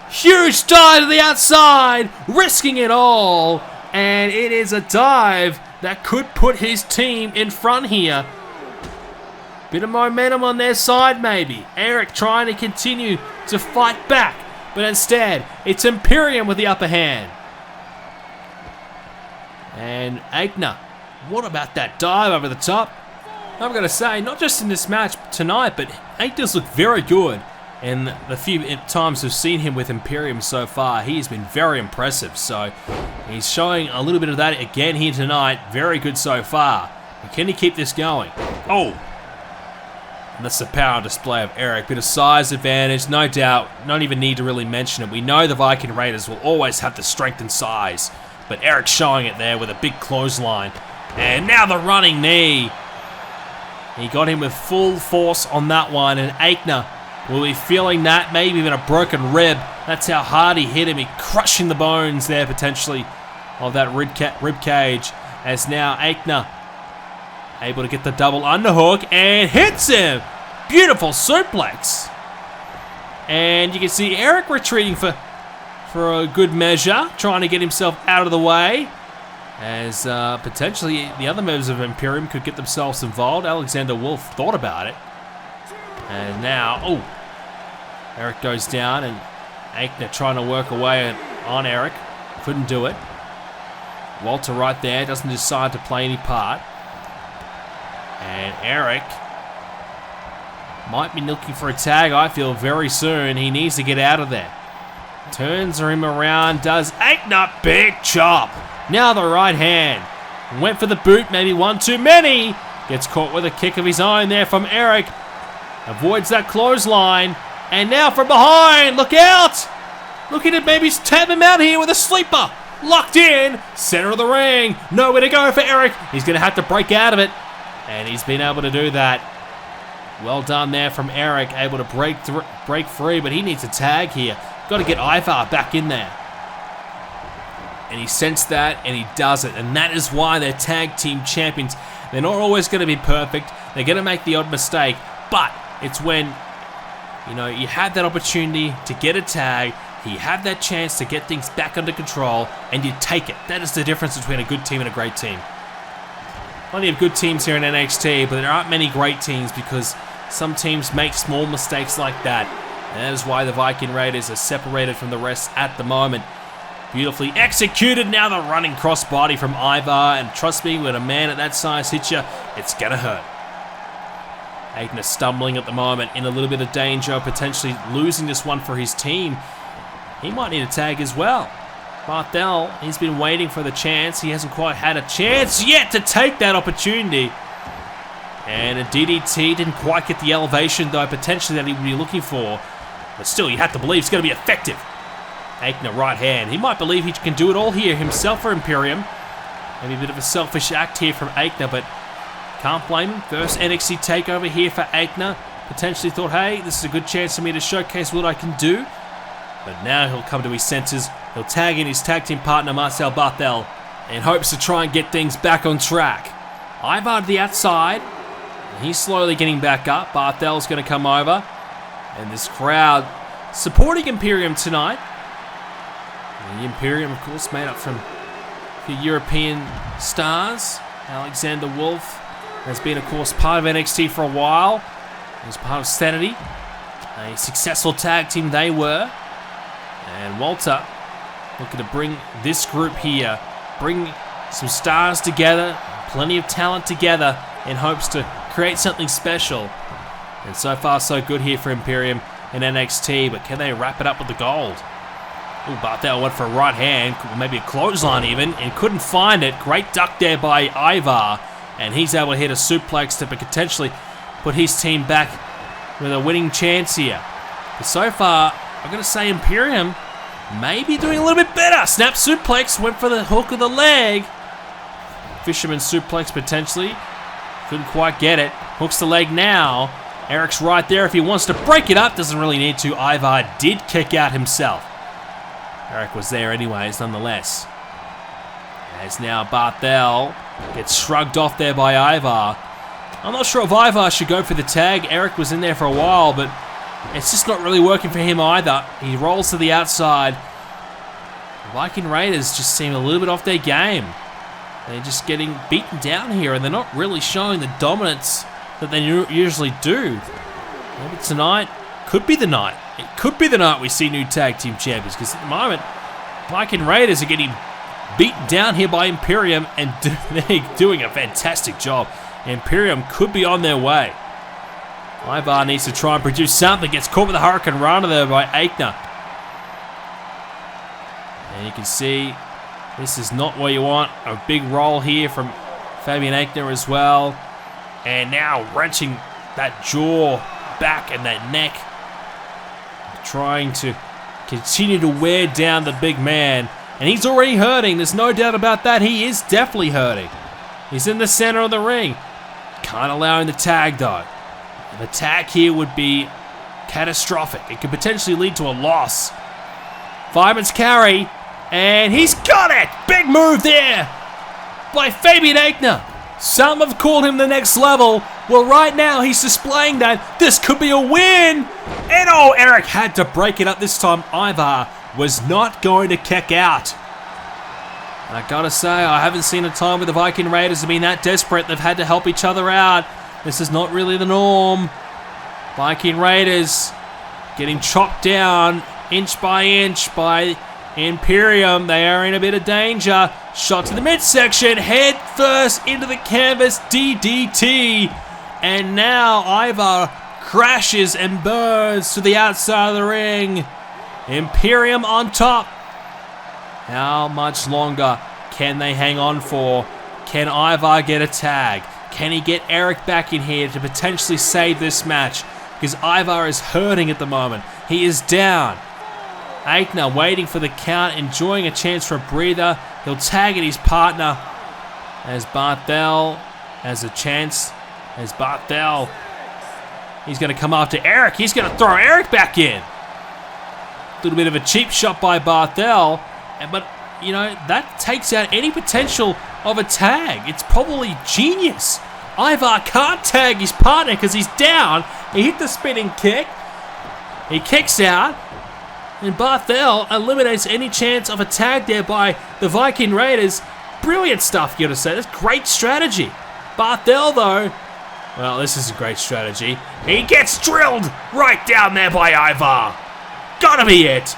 Huge dive to the outside, risking it all. And it is a dive that could put his team in front here. Bit of momentum on their side maybe. Eric trying to continue to fight back. But instead, it's Imperium with the upper hand. And Aichner, what about that dive over the top? I'm going to say, not just in this match tonight, but Aichner's looked very good. And the few times we've seen him with Imperium so far, he's been very impressive. So he's showing a little bit of that again here tonight. Very good so far. And can he keep this going? Oh! And that's the power display of Eric. Bit of size advantage, no doubt. Don't even need to really mention it. We know the Viking Raiders will always have the strength and size. But Eric's showing it there with a big clothesline. And now the running knee. He got him with full force on that one. And Aichner will be feeling that. Maybe even a broken rib. That's how hard he hit him. He crushing the bones there potentially of that rib cage. As now Aichner able to get the double underhook and hits him. Beautiful suplex. And you can see Eric retreating for a good measure, trying to get himself out of the way, as potentially the other members of Imperium could get themselves involved. Alexander Wolf thought about it. And now, oh, Eric goes down, and Aichner trying to work away on Eric. Couldn't do it. Walter right there, doesn't decide to play any part. And Eric might be looking for a tag, I feel, very soon. He needs to get out of there. Turns him around, does Aichner, big chop. Now the right hand. Went for the boot, maybe one too many. Gets caught with a kick of his own there from Eric. Avoids that clothesline. And now from behind, look out. Looking to maybe tap him out here with a sleeper. Locked in, center of the ring. Nowhere to go for Eric. He's going to have to break out of it. And he's been able to do that. Well done there from Eric. Able to break free, but he needs a tag here. Got to get Ivar back in there. And he sensed that, and he does it. And that is why they're tag team champions. They're not always going to be perfect. They're going to make the odd mistake, but it's when, you have that opportunity to get a tag, you have that chance to get things back under control, and you take it. That is the difference between a good team and a great team. Plenty of good teams here in NXT, but there aren't many great teams because some teams make small mistakes like that. And that is why the Viking Raiders are separated from the rest at the moment. Beautifully executed. Now the running crossbody from Ivar, and trust me, when a man at that size hits you, it's going to hurt. Aichner stumbling at the moment, in a little bit of danger, potentially losing this one for his team. He might need a tag as well. Barthel, he's been waiting for the chance. He hasn't quite had a chance yet to take that opportunity. And a DDT didn't quite get the elevation, though, potentially that he would be looking for. But still, you have to believe it's going to be effective. Aichner, right hand. He might believe he can do it all here himself for Imperium. Maybe a bit of a selfish act here from Aichner, but can't blame him. First NXT Takeover here for Aichner. Potentially thought, hey, this is a good chance for me to showcase what I can do. But now he'll come to his senses. He'll tag in his tag team partner, Marcel Barthel, in hopes to try and get things back on track. Ivar to the outside. He's slowly getting back up. Barthel's going to come over. And this crowd supporting Imperium tonight. And the Imperium, of course, made up from the European stars. Alexander Wolf has been, of course, part of NXT for a while. He was part of Sanity. A successful tag team they were. And Walter looking to bring this group here, bring some stars together, plenty of talent together in hopes to create something special. And so far so good here for Imperium and NXT, but can they wrap it up with the gold? Ooh, Barthel went for a right hand, maybe a clothesline even, and couldn't find it. Great duck there by Ivar, and he's able to hit a suplex to potentially put his team back with a winning chance here. But so far, I'm going to say Imperium maybe doing a little bit better. Snap suplex, went for the hook of the leg. Fisherman suplex potentially. Couldn't quite get it. Hooks the leg now. Eric's right there if he wants to break it up. Doesn't really need to. Ivar did kick out himself. Eric was there anyways, nonetheless. As now Barthel gets shrugged off there by Ivar. I'm not sure if Ivar should go for the tag. Eric was in there for a while, but it's just not really working for him either. He rolls to the outside. The Viking Raiders just seem a little bit off their game. They're just getting beaten down here, and they're not really showing the dominance that they usually do. Maybe tonight could be the night. It could be the night we see new tag team champions, because at the moment, Viking Raiders are getting beaten down here by Imperium, and they're doing a fantastic job. Imperium could be on their way. Ivar needs to try and produce something. Gets caught with a Hurricane Rana there by Aichner. And you can see this is not what you want. A big roll here from Fabian Aichner as well. And now wrenching that jaw back and that neck. Trying to continue to wear down the big man. And he's already hurting. There's no doubt about that. He is definitely hurting. He's in the center of the ring. Can't allow him the tag though. The tag here would be catastrophic. It could potentially lead to a loss. Fireman's carry, and he's got it! Big move there by Fabian Aichner. Some have called him the next level. Well, right now he's displaying that. This could be a win. And oh, Eric had to break it up this time. Ivar was not going to kick out. And I gotta say, I haven't seen a time where the Viking Raiders have been that desperate. They've had to help each other out. This is not really the norm. Viking Raiders getting chopped down inch by Imperium. They are in a bit of danger. Shot to the midsection. Head first into the canvas. DDT. And now Ivar crashes and burns to the outside of the ring. Imperium on top. How much longer can they hang on for? Can Ivar get a tag? Can he get Eric back in here to potentially save this match? Because Ivar is hurting at the moment. He is down. Aichner waiting for the count, enjoying a chance for a breather. He'll tag at his partner as Barthel has a chance. As Barthel, he's going to come after Eric. He's going to throw Eric back in. A little bit of a cheap shot by Barthel. But, you know, that takes out any potential of a tag. It's probably genius Ivar can't tag his partner because he's down. He hit the spinning kick. He kicks out. And Barthel eliminates any chance of a tag there by the Viking Raiders. Brilliant stuff, you gotta say. That's great strategy. Barthel, though, well, this is a great strategy. He gets drilled right down there by Ivar. Gotta be it.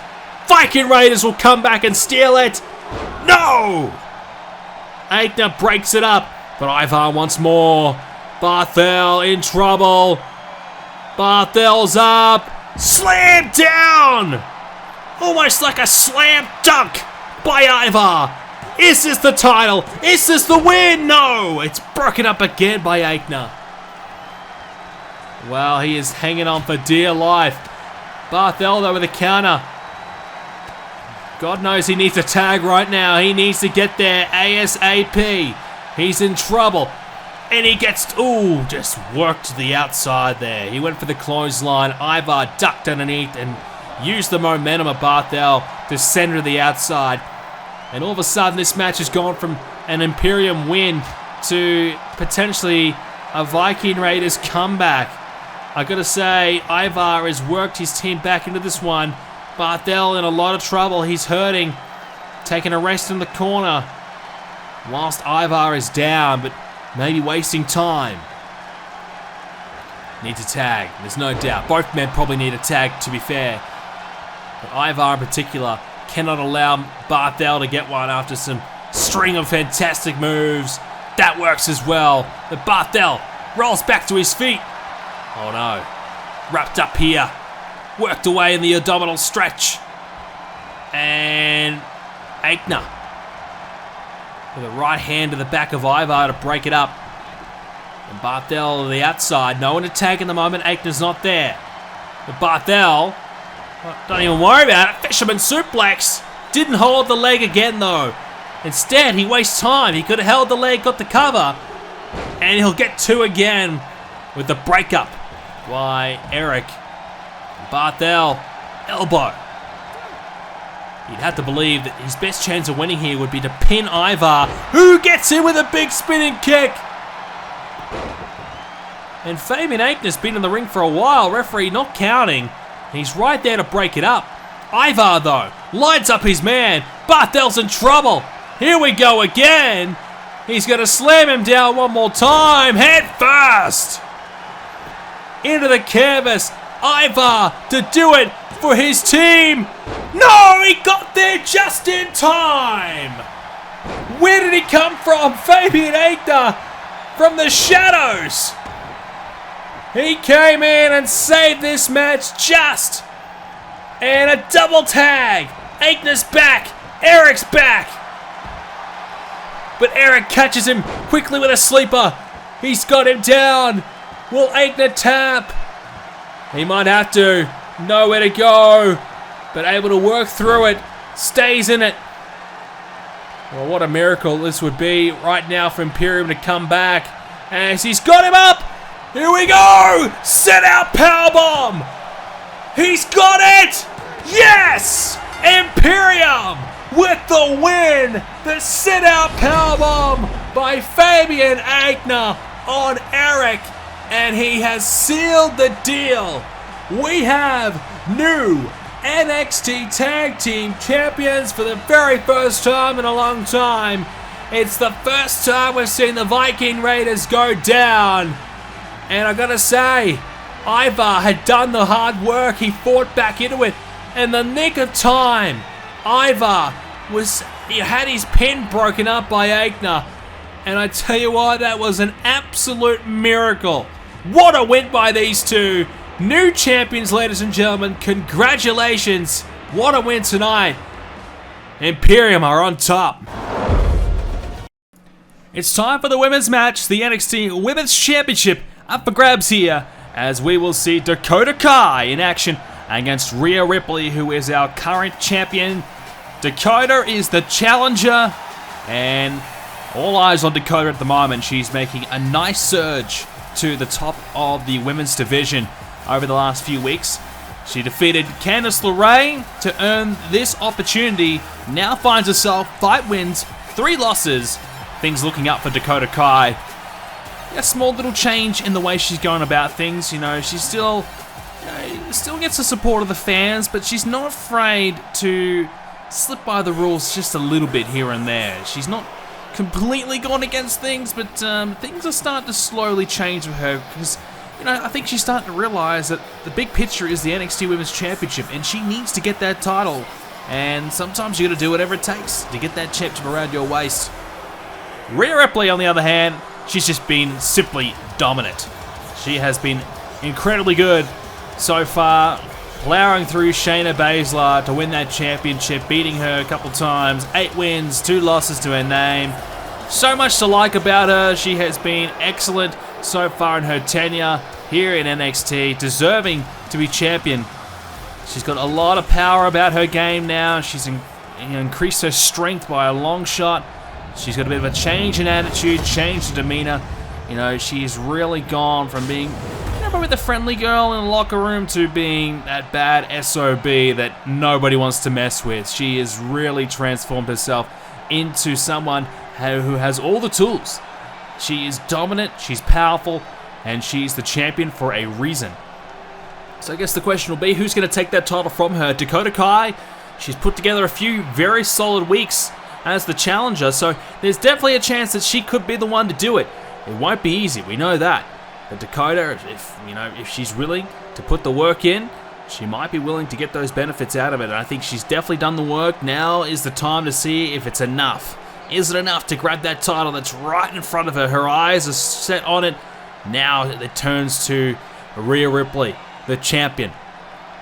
Viking Raiders will come back and steal it. No! Aichner breaks it up, but Ivar wants more. Barthel in trouble. Barthel's up. Slam down! Almost like a slam dunk by Ivar. Is this the title? Is this the win? No! It's broken up again by Aichner. Well, he is hanging on for dear life. Barthel, though, with a counter. God knows he needs a tag right now. He needs to get there ASAP. He's in trouble. And he gets, ooh, just worked to the outside there. He went for the clothesline. Ivar ducked underneath and used the momentum of Barthel to send her to the outside. And all of a sudden, this match has gone from an Imperium win to potentially a Viking Raiders comeback. I gotta say, Ivar has worked his team back into this one. Barthel in a lot of trouble. He's hurting. Taking a rest in the corner. Whilst Ivar is down, but maybe wasting time. Needs a tag, there's no doubt. Both men probably need a tag, to be fair. But Ivar in particular cannot allow Barthel to get one after some string of fantastic moves. That works as well. But Barthel rolls back to his feet. Oh no. Wrapped up here. Worked away in the abdominal stretch. And Aichner with a right hand to the back of Ivar to break it up. And Barthel to the outside. No one to tag in the moment. Aichner's not there. But Barthel, don't even worry about it. Fisherman suplex. Didn't hold the leg again though. Instead, he wastes time. He could have held the leg, got the cover. And he'll get two again with the breakup by Eric. Barthel, elbow. You'd have to believe that his best chance of winning here would be to pin Ivar, who gets in with a big spinning kick. And Fabian Aichner's been in the ring for a while, referee not counting. He's right there to break it up. Ivar, though, lines up his man. Barthel's in trouble. Here we go again. He's going to slam him down one more time. Head first. Into the canvas. Ivar to do it for his team. No, he got there just in time. Where did he come from? Fabian Aichner from the shadows. He came in and saved this match just. And a double tag. Aichner's back. Eric's back. But Eric catches him quickly with a sleeper. He's got him down. Will Aichner tap? He might have to. Nowhere to go. But able to work through it. Stays in it. Well, what a miracle this would be right now for Imperium to come back. As he's got him up. Here we go. Set out powerbomb. He's got it. Yes. Imperium with the win. The set out powerbomb by Fabian Aichner on Eric. And he has sealed the deal. We have new NXT Tag Team Champions for the very first time in a long time. It's the first time we've seen the Viking Raiders go down. And I gotta say, Ivar had done the hard work. He fought back into it in the nick of time. Ivar had his pin broken up by Aichner. And I tell you what, that was an absolute miracle. What a win by these two. New champions, ladies and gentlemen. Congratulations. What a win tonight. Imperium are on top. It's time for the women's match. The NXT Women's Championship up for grabs here, as we will see Dakota Kai in action against Rhea Ripley, who is our current champion. Dakota is the challenger, and all eyes on Dakota at the moment. She's making a nice surge to the top of the women's division over the last few weeks. She defeated Candice LeRae to earn this opportunity. Now finds herself 5 wins, 3 losses. Things looking up for Dakota Kai. a small little change in the way she's going about things. You know, she's still gets the support of the fans, but she's not afraid to slip by the rules just a little bit here and there. She's not completely gone against things, but things are starting to slowly change for her because, you know, I think she's starting to realize that the big picture is the NXT Women's Championship, and she needs to get that title. And sometimes you got to do whatever it takes to get that championship around your waist. Rhea Ripley, on the other hand, she's just been simply dominant. She has been incredibly good so far, plowing through Shayna Baszler to win that championship, beating her a couple times. 8 wins, 2 losses to her name. So much to like about her. She has been excellent so far in her tenure here in NXT, deserving to be champion. She's got a lot of power about her game now. She's increased her strength by a long shot. She's got a bit of a change in attitude, change in demeanor. You know, she's really gone from being, you know, probably the friendly girl in the locker room to being that bad SOB that nobody wants to mess with. She has really transformed herself into someone who has all the tools. She is dominant, she's powerful, and she's the champion for a reason. So I guess the question will be, who's going to take that title from her? Dakota Kai, she's put together a few very solid weeks as the challenger, so there's definitely a chance that she could be the one to do it. It won't be easy, we know that. But Dakota, if she's willing to put the work in, she might be willing to get those benefits out of it. And I think she's definitely done the work. Now is the time to see if it's enough. Is it enough to grab that title that's right in front of her? Her eyes are set on it. Now it turns to Rhea Ripley, the champion.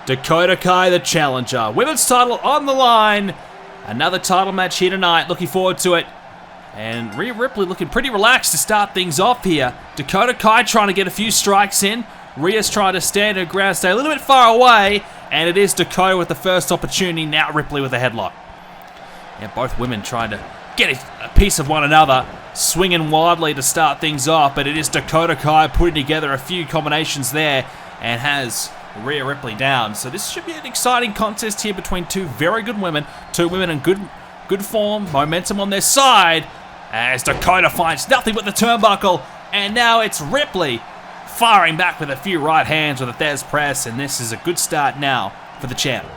Dakota Kai, the challenger. Women's title on the line. Another title match here tonight. Looking forward to it. And Rhea Ripley looking pretty relaxed to start things off here. Dakota Kai trying to get a few strikes in. Rhea's trying to stand her ground, stay a little bit far away. And it is Dakota with the first opportunity. Now Ripley with a headlock. Yeah, both women trying to get a piece of one another. Swinging wildly to start things off. But it is Dakota Kai putting together a few combinations there. And has Rhea Ripley down. So this should be an exciting contest here between two very good women. Two women in good form, momentum on their side. As Dakota finds nothing but the turnbuckle. And now it's Ripley firing back with a few right hands with a Thesz press. And this is a good start now for the champ.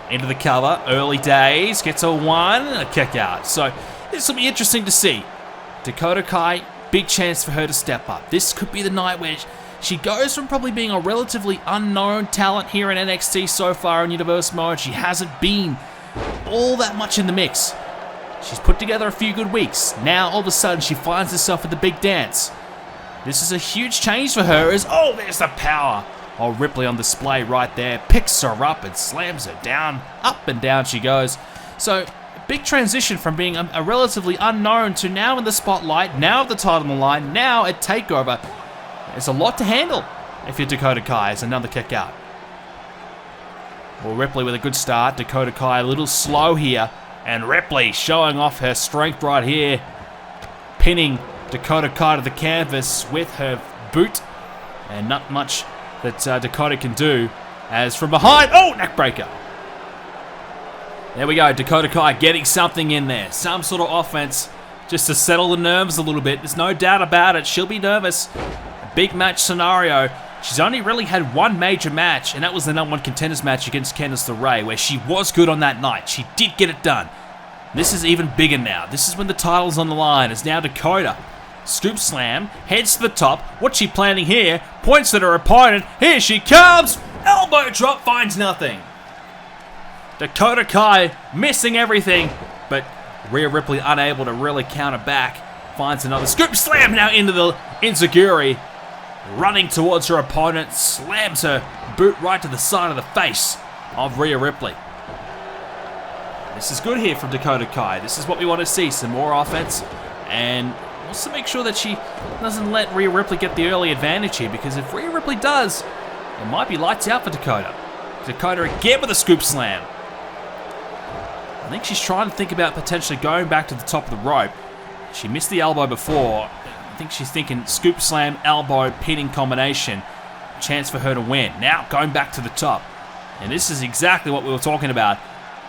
Into the cover, early days, gets a 1, a kick out. So this will be interesting to see. Dakota Kai, big chance for her to step up. This could be the night where she goes from probably being a relatively unknown talent here in NXT so far in Universe Mode. She hasn't been all that much in the mix. She's put together a few good weeks. Now all of a sudden she finds herself at the big dance. This is a huge change for her as, oh, there's the power. Oh, Ripley on display right there. Picks her up and slams her down. Up and down she goes. So, big transition from being a relatively unknown to now in the spotlight, now at the title on the line, now at TakeOver. It's a lot to handle if you're Dakota Kai. It's another kick out. Well, Ripley with a good start. Dakota Kai a little slow here. And Ripley showing off her strength right here. Pinning Dakota Kai to the canvas with her boot. And not much that Dakota can do. As from behind, oh, neckbreaker. There we go, Dakota Kai getting something in there. Some sort of offense just to settle the nerves a little bit. There's no doubt about it. She'll be nervous. A big match scenario. She's only really had one major match, and that was the #1 contenders match against Candice LeRae, where she was good on that night. She did get it done. This is even bigger now. This is when the title's on the line. It's now Dakota. Scoop slam, heads to the top. What's she planning here? Points at her opponent. Here she comes. Elbow drop, finds nothing. Dakota Kai missing everything, but Rhea Ripley unable to really counter back. Finds another scoop slam now into the enziguri. Running towards her opponent, slams her boot right to the side of the face of Rhea Ripley. This is good here from Dakota Kai. This is what we want to see, some more offense. And also make sure that she doesn't let Rhea Ripley get the early advantage here, because if Rhea Ripley does, it might be lights out for Dakota. Dakota again with a scoop slam. I think she's trying to think about potentially going back to the top of the rope. She missed the elbow before. I think she's thinking scoop slam, elbow, pinning combination. Chance for her to win. Now going back to the top. And this is exactly what we were talking about.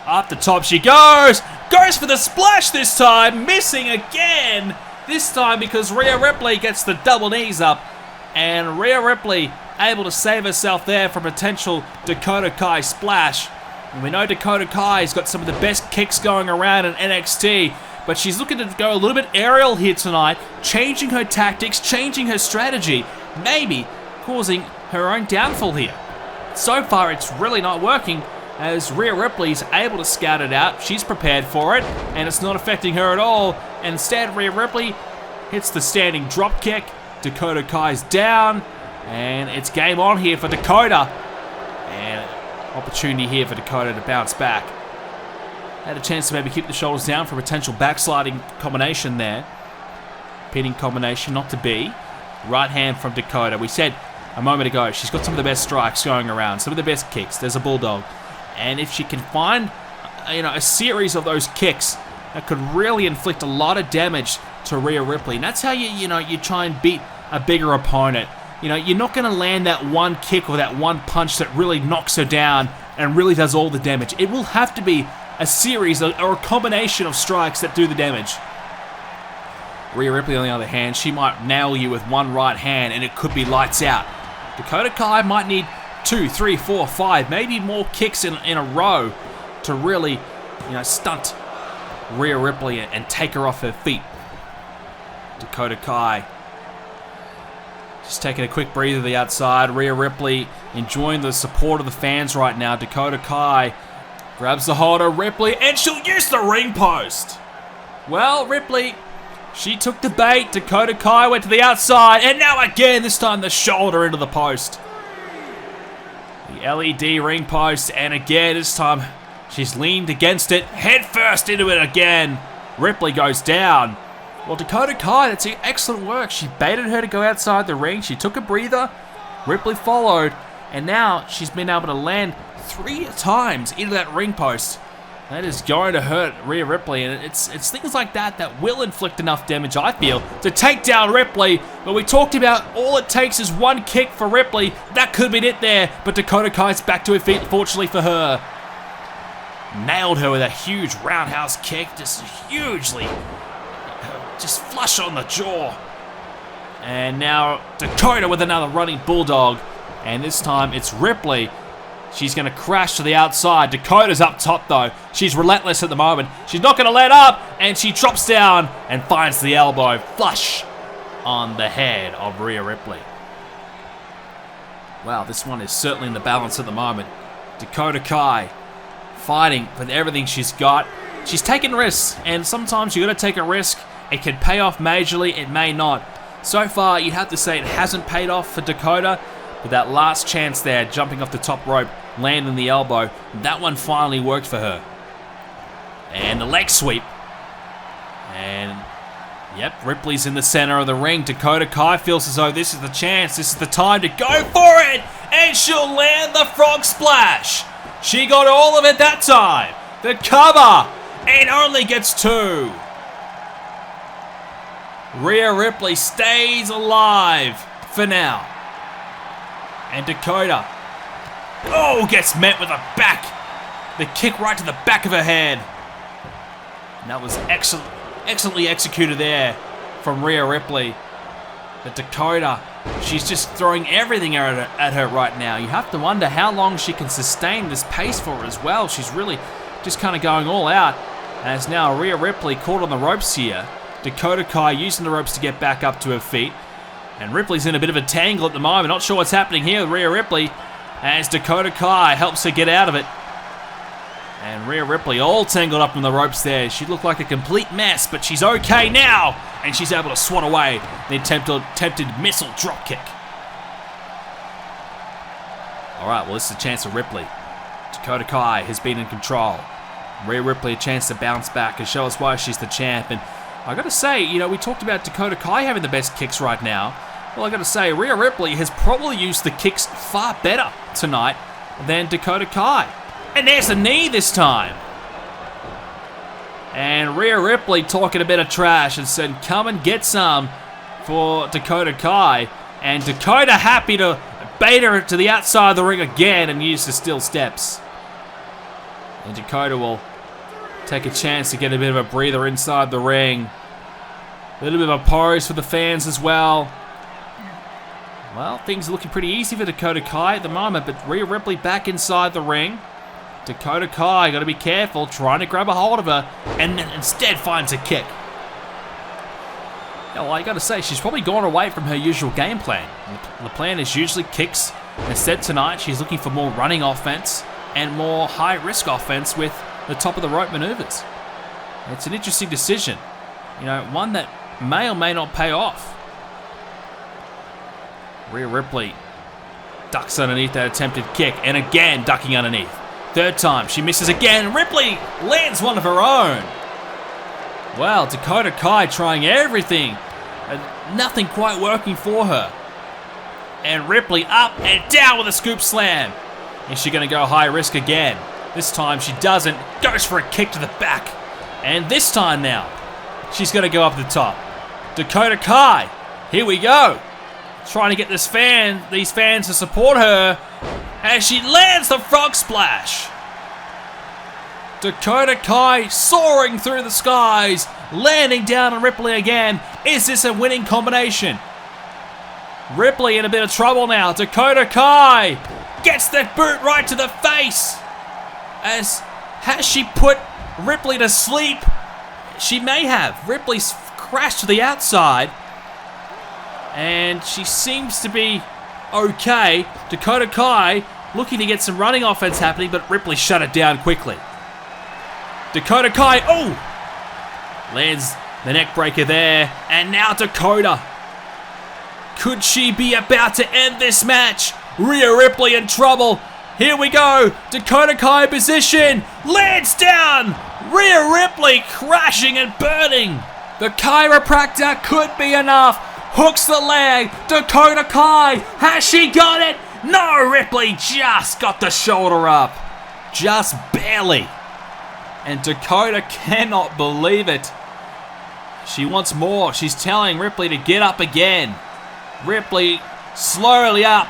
Up the top she goes! Goes for the splash this time! Missing again! This time because Rhea Ripley gets the double knees up, and Rhea Ripley able to save herself there from potential Dakota Kai splash. And we know Dakota Kai's got some of the best kicks going around in NXT, but she's looking to go a little bit aerial here tonight, changing her tactics, changing her strategy, maybe causing her own downfall here. So far, it's really not working, as Rhea Ripley's able to scout it out. She's prepared for it, and it's not affecting her at all. And instead, Rhea Ripley hits the standing drop kick. Dakota Kai's down, and it's game on here for Dakota. And opportunity here for Dakota to bounce back. Had a chance to maybe keep the shoulders down for a potential backsliding combination there. Pinning combination, not to be. Right hand from Dakota. We said a moment ago, she's got some of the best strikes going around, some of the best kicks. There's a bulldog. And if she can find, a series of those kicks that could really inflict a lot of damage to Rhea Ripley. And that's how you try and beat a bigger opponent. You're not going to land that one kick or that one punch that really knocks her down and really does all the damage. It will have to be a series or a combination of strikes that do the damage. Rhea Ripley, on the other hand, she might nail you with one right hand and it could be lights out. Dakota Kai might need 2, 3, 4, 5, maybe more kicks in a row to really, stunt Rhea Ripley and take her off her feet. Dakota Kai just taking a quick breather to the outside. Rhea Ripley enjoying the support of the fans right now. Dakota Kai grabs the hold of Ripley and she'll use the ring post. Well, Ripley, she took the bait. Dakota Kai went to the outside, and now again, this time the shoulder into the post. The LED ring post, and again, this time she's leaned against it, head first into it again. Ripley goes down. Well, Dakota Kai, that's excellent work. She baited her to go outside the ring. She took a breather. Ripley followed, and now she's been able to land 3 times into that ring post. That is going to hurt Rhea Ripley, and it's things like that will inflict enough damage, I feel, to take down Ripley. But we talked about all it takes is one kick for Ripley. That could have been it there, but Dakota Kai's back to her feet, fortunately for her. Nailed her with a huge roundhouse kick, just flush on the jaw. And now Dakota with another running bulldog, and this time it's Ripley. She's going to crash to the outside. Dakota's up top, though. She's relentless at the moment. She's not going to let up, and she drops down and finds the elbow flush on the head of Rhea Ripley. Wow, this one is certainly in the balance at the moment. Dakota Kai fighting with everything she's got. She's taking risks, and sometimes you got to take a risk. It can pay off majorly, it may not. So far, you'd have to say it hasn't paid off for Dakota. But that last chance there, jumping off the top rope, landing the elbow, that one finally worked for her. And the leg sweep. And, yep, Ripley's in the center of the ring. Dakota Kai feels as though this is the chance, this is the time to go for it! And she'll land the frog splash! She got all of it that time! The cover! And only gets 2. Rhea Ripley stays alive for now. And Dakota, gets met with the kick right to the back of her head. And that was excellently executed there from Rhea Ripley. But Dakota, she's just throwing everything at her right now. You have to wonder how long she can sustain this pace for as well. She's really just kind of going all out. As now Rhea Ripley caught on the ropes here. Dakota Kai using the ropes to get back up to her feet. And Ripley's in a bit of a tangle at the moment. Not sure what's happening here with Rhea Ripley as Dakota Kai helps her get out of it. And Rhea Ripley all tangled up in the ropes there. She looked like a complete mess, but she's okay now. And she's able to swat away the attempted missile dropkick. Alright, well, this is a chance for Ripley. Dakota Kai has been in control. Rhea Ripley a chance to bounce back and show us why she's the champ. And I gotta say, we talked about Dakota Kai having the best kicks right now. Well, I gotta say, Rhea Ripley has probably used the kicks far better tonight than Dakota Kai. And there's a knee this time. And Rhea Ripley talking a bit of trash and said, come and get some for Dakota Kai. And Dakota happy to bait her to the outside of the ring again and use the steel steps. And Dakota will take a chance to get a bit of a breather inside the ring. A little bit of a pose for the fans as well. Well, things are looking pretty easy for Dakota Kai at the moment, but Rhea Ripley back inside the ring. Dakota Kai got to be careful, trying to grab a hold of her, and then instead finds a kick. Well, I got to say, she's probably gone away from her usual game plan. The plan is usually kicks. Instead tonight, she's looking for more running offense and more high-risk offense with the top-of-the-rope maneuvers. It's an interesting decision. You know, one that may or may not pay off. Rhea Ripley ducks underneath that attempted kick, and again ducking underneath. Third time, she misses again. Ripley lands one of her own. Well, Dakota Kai trying everything, nothing quite working for her. And Ripley up and down with a scoop slam. Is she going to go high risk again? This time she doesn't. Goes for a kick to the back. And this time now, she's going to go up the top. Dakota Kai, here we go. Trying to get these fans to support her as she lands the frog splash. Dakota Kai soaring through the skies, landing down on Ripley again. Is this a winning combination? Ripley in a bit of trouble now. Dakota Kai gets that boot right to the face. Has she put Ripley to sleep? She may have. Ripley's crashed to the outside, and she seems to be okay. Dakota Kai looking to get some running offense happening, but Ripley shut it down quickly. Dakota Kai, lands the neck breaker there, and now Dakota. Could she be about to end this match? Rhea Ripley in trouble. Here we go. Dakota Kai position. Lands down. Rhea Ripley crashing and burning. The chiropractor could be enough. Hooks the leg. Dakota Kai. Has she got it? No, Ripley just got the shoulder up. Just barely. And Dakota cannot believe it. She wants more. She's telling Ripley to get up again. Ripley slowly up.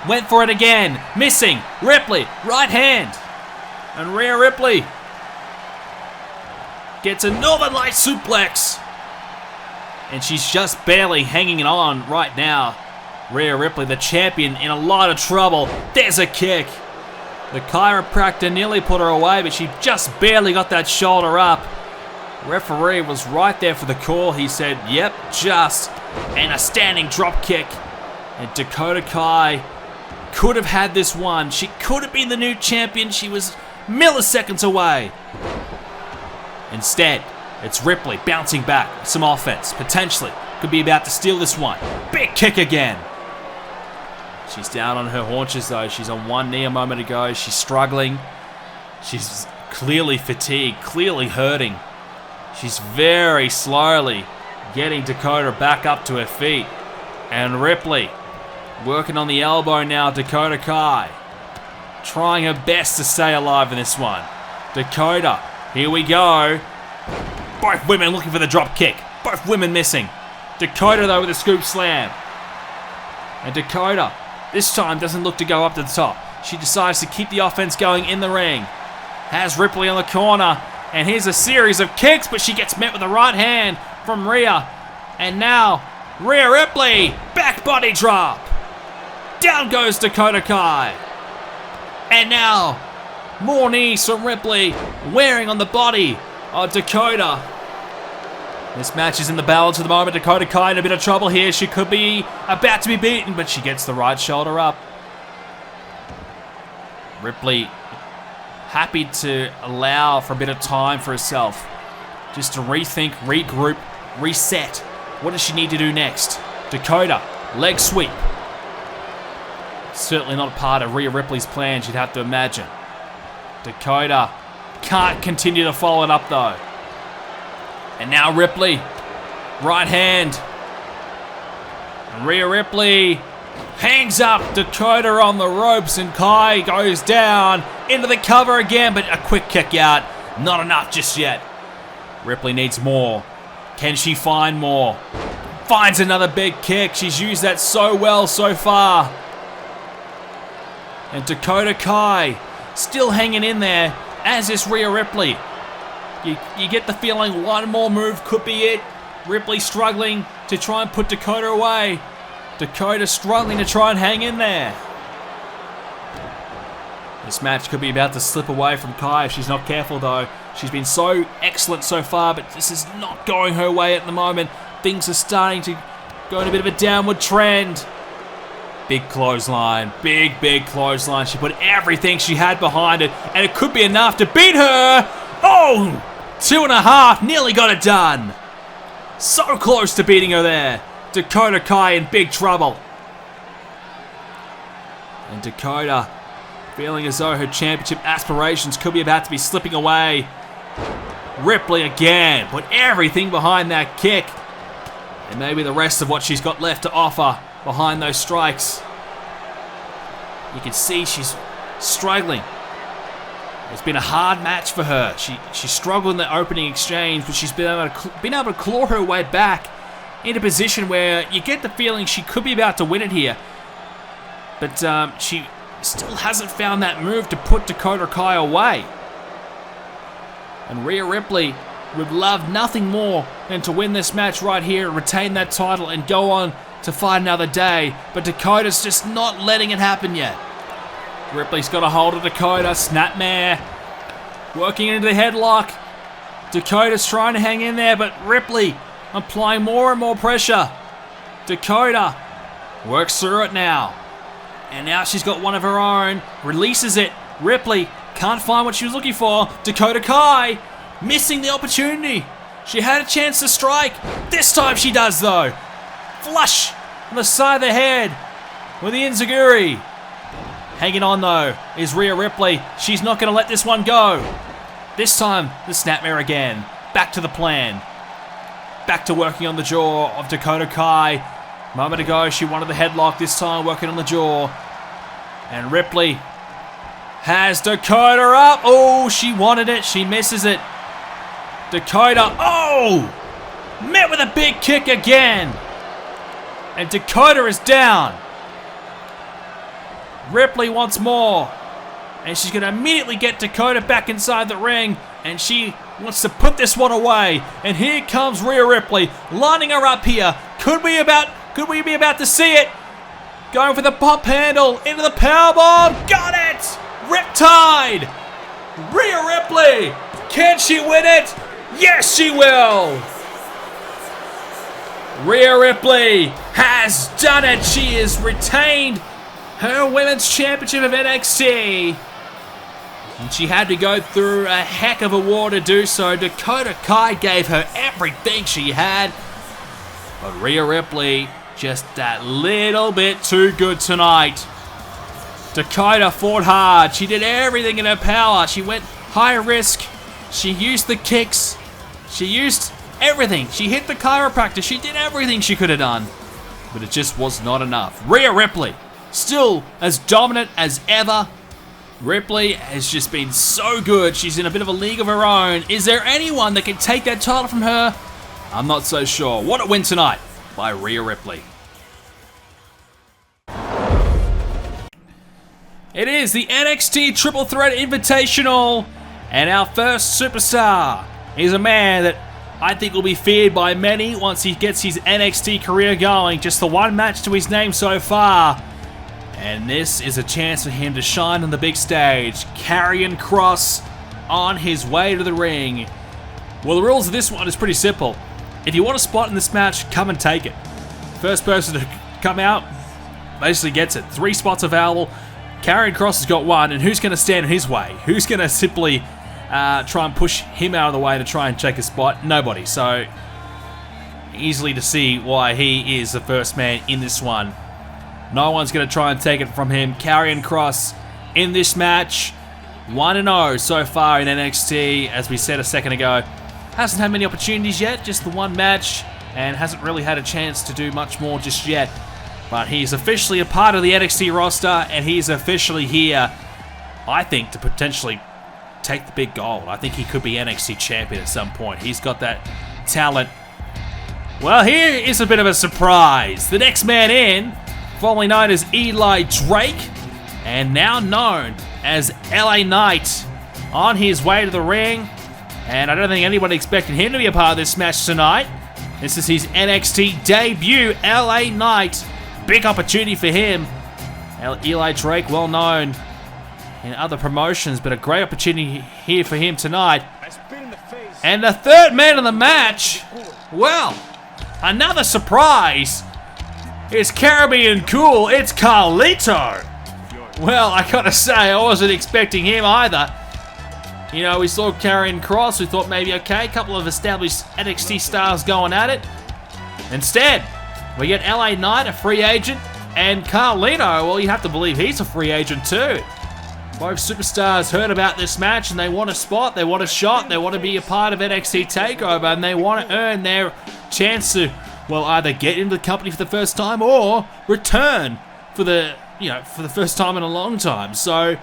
Went for it again. Missing. Ripley, right hand. And Rhea Ripley gets a Northern Light suplex. And she's just barely hanging on right now. Rhea Ripley, the champion, in a lot of trouble. There's a kick. The chiropractor nearly put her away, but she just barely got that shoulder up. Referee was right there for the call. He said, yep, just. And a standing drop kick. And Dakota Kai could have had this one. She could have been the new champion. She was milliseconds away. Instead, it's Ripley bouncing back. Some offense, potentially. Could be about to steal this one. Big kick again. She's down on her haunches though. She's on one knee a moment ago. She's struggling. She's clearly fatigued, clearly hurting. She's very slowly getting Dakota back up to her feet. And Ripley working on the elbow now. Dakota Kai trying her best to stay alive in this one. Dakota, here we go. Both women looking for the drop kick. Both women missing. Dakota though with a scoop slam. And Dakota this time doesn't look to go up to the top. She decides to keep the offense going in the ring. Has Ripley on the corner. And here's a series of kicks, but she gets met with a right hand from Rhea. And now, Rhea Ripley, back body drop. Down goes Dakota Kai. And now, more knees from Ripley, wearing on the body of Dakota. This match is in the balance at the moment. Dakota Kai in a bit of trouble here. She could be about to be beaten, but she gets the right shoulder up. Ripley happy to allow for a bit of time for herself. Just to rethink, regroup, reset. What does she need to do next? Dakota, leg sweep. Certainly not part of Rhea Ripley's plan, you'd have to imagine. Dakota can't continue to follow it up though. And now Ripley, right hand. And Rhea Ripley hangs up Dakota on the ropes, and Kai goes down into the cover again, but a quick kick out. Not enough just yet. Ripley needs more. Can she find more? Finds another big kick. She's used that so well so far. And Dakota Kai still hanging in there, as is Rhea Ripley. You get the feeling one more move could be it. Ripley struggling to try and put Dakota away. Dakota struggling to try and hang in there. This match could be about to slip away from Kai if she's not careful though. She's been so excellent so far, but this is not going her way at the moment. Things are starting to go in a bit of a downward trend. Big clothesline, big clothesline. She put everything she had behind it, and it could be enough to beat her. Oh, 2.5, nearly got it done. So close to beating her there. Dakota Kai in big trouble. And Dakota feeling as though her championship aspirations could be about to be slipping away. Ripley again, put everything behind that kick. And maybe the rest of what she's got left to offer behind those strikes. You can see she's struggling. It's been a hard match for her. She struggled in the opening exchange, but she's been able to claw her way back in a position where you get the feeling she could be about to win it here. But she still hasn't found that move to put Dakota Kai away. And Rhea Ripley would love nothing more than to win this match right here, retain that title, and go on to fight another day. But Dakota's just not letting it happen yet. Ripley's got a hold of Dakota, snapmare, working into the headlock. Dakota's trying to hang in there, but Ripley applying more and more pressure. Dakota works through it now. And now she's got one of her own, releases it. Ripley can't find what she was looking for. Dakota Kai missing the opportunity. She had a chance to strike. This time she does though. Flush on the side of the head with the enziguri. Hanging on though is Rhea Ripley. She's not going to let this one go. This time the snapmare again. Back to the plan. Back to working on the jaw of Dakota Kai. A moment ago, she wanted the headlock, this time working on the jaw. And Ripley has Dakota up. Oh, she wanted it. She misses it. Dakota, oh! Met with a big kick again. And Dakota is down. Ripley wants more. And she's going to immediately get Dakota back inside the ring. And she wants to put this one away. And here comes Rhea Ripley, lining her up here. Could we be about to see it? Going for the pump handle into the powerbomb. Got it! Riptide! Rhea Ripley! Can she win it? Yes, she will! Rhea Ripley has done it. She has retained her Women's Championship of NXT. And she had to go through a heck of a war to do so. Dakota Kai gave her everything she had. But Rhea Ripley, just that little bit too good tonight. Dakota fought hard. She did everything in her power. She went high risk. She used the kicks. She used everything. She hit the chiropractor. She did everything she could have done. But it just was not enough. Rhea Ripley, still as dominant as ever. Ripley has just been so good. She's in a bit of a league of her own. Is there anyone that can take that title from her? I'm not so sure. What a win tonight by Rhea Ripley. It is the NXT Triple Threat Invitational, and our first superstar is a man that I think will be feared by many once he gets his NXT career going. Just the one match to his name so far, and this is a chance for him to shine on the big stage. Karrion Kross on his way to the ring. Well, the rules of this one is pretty simple. If you want a spot in this match, come and take it. First person to come out basically gets it. 3 spots available. Karrion Kross has got 1, and who's going to stand in his way? Who's going to simply try and push him out of the way to try and take a spot? Nobody. So, easily to see why he is the first man in this one. No one's going to try and take it from him. Karrion Kross in this match, 1-0 so far in NXT, as we said a second ago. Hasn't had many opportunities yet, just the one match, and hasn't really had a chance to do much more just yet. But he's officially a part of the NXT roster, and he's officially here, I think, to potentially take the big gold. I think he could be NXT champion at some point. He's got that talent. Well, here is a bit of a surprise. The next man in, formerly known as Eli Drake, and now known as LA Knight, on his way to the ring. And I don't think anybody expected him to be a part of this match tonight. This is his NXT debut, LA Knight. Big opportunity for him. Eli Drake, well known in other promotions, but a great opportunity here for him tonight. And the third man of the match, well, another surprise. It's Caribbean Cool, it's Carlito. Well, I gotta say, I wasn't expecting him either. You know, we saw Karrion Kross, we thought maybe, okay, a couple of established NXT stars going at it. Instead, we get LA Knight, a free agent, and Carlito, well, you have to believe he's a free agent too. Both superstars heard about this match and they want a spot, they want a shot, they want to be a part of NXT Takeover, and they want to earn their chance to, well, either get into the company for the first time or return for the, for the first time in a long time. So,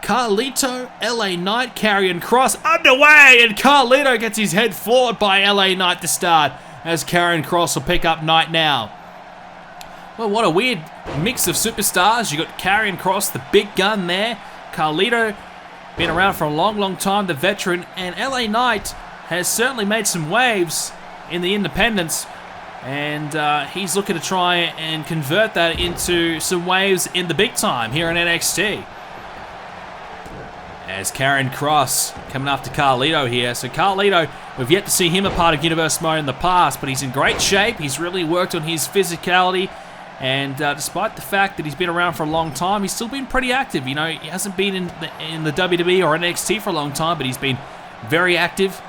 Carlito, LA Knight, Karrion Kross underway, and Carlito gets his head floored by LA Knight to start, as Karrion Kross will pick up Knight now. Well, what a weird mix of superstars. You got Karrion Kross, the big gun there. Carlito, been around for a long, long time, the veteran, and LA Knight has certainly made some waves in the independents, and he's looking to try and convert that into some waves in the big time here in NXT. As Karrion Kross coming after Carlito here. So Carlito, we've yet to see him a part of Universe Mode in the past, but he's in great shape. He's really worked on his physicality. And despite the fact that he's been around for a long time, he's still been pretty active. You know, he hasn't been in the WWE or NXT for a long time, but he's been very active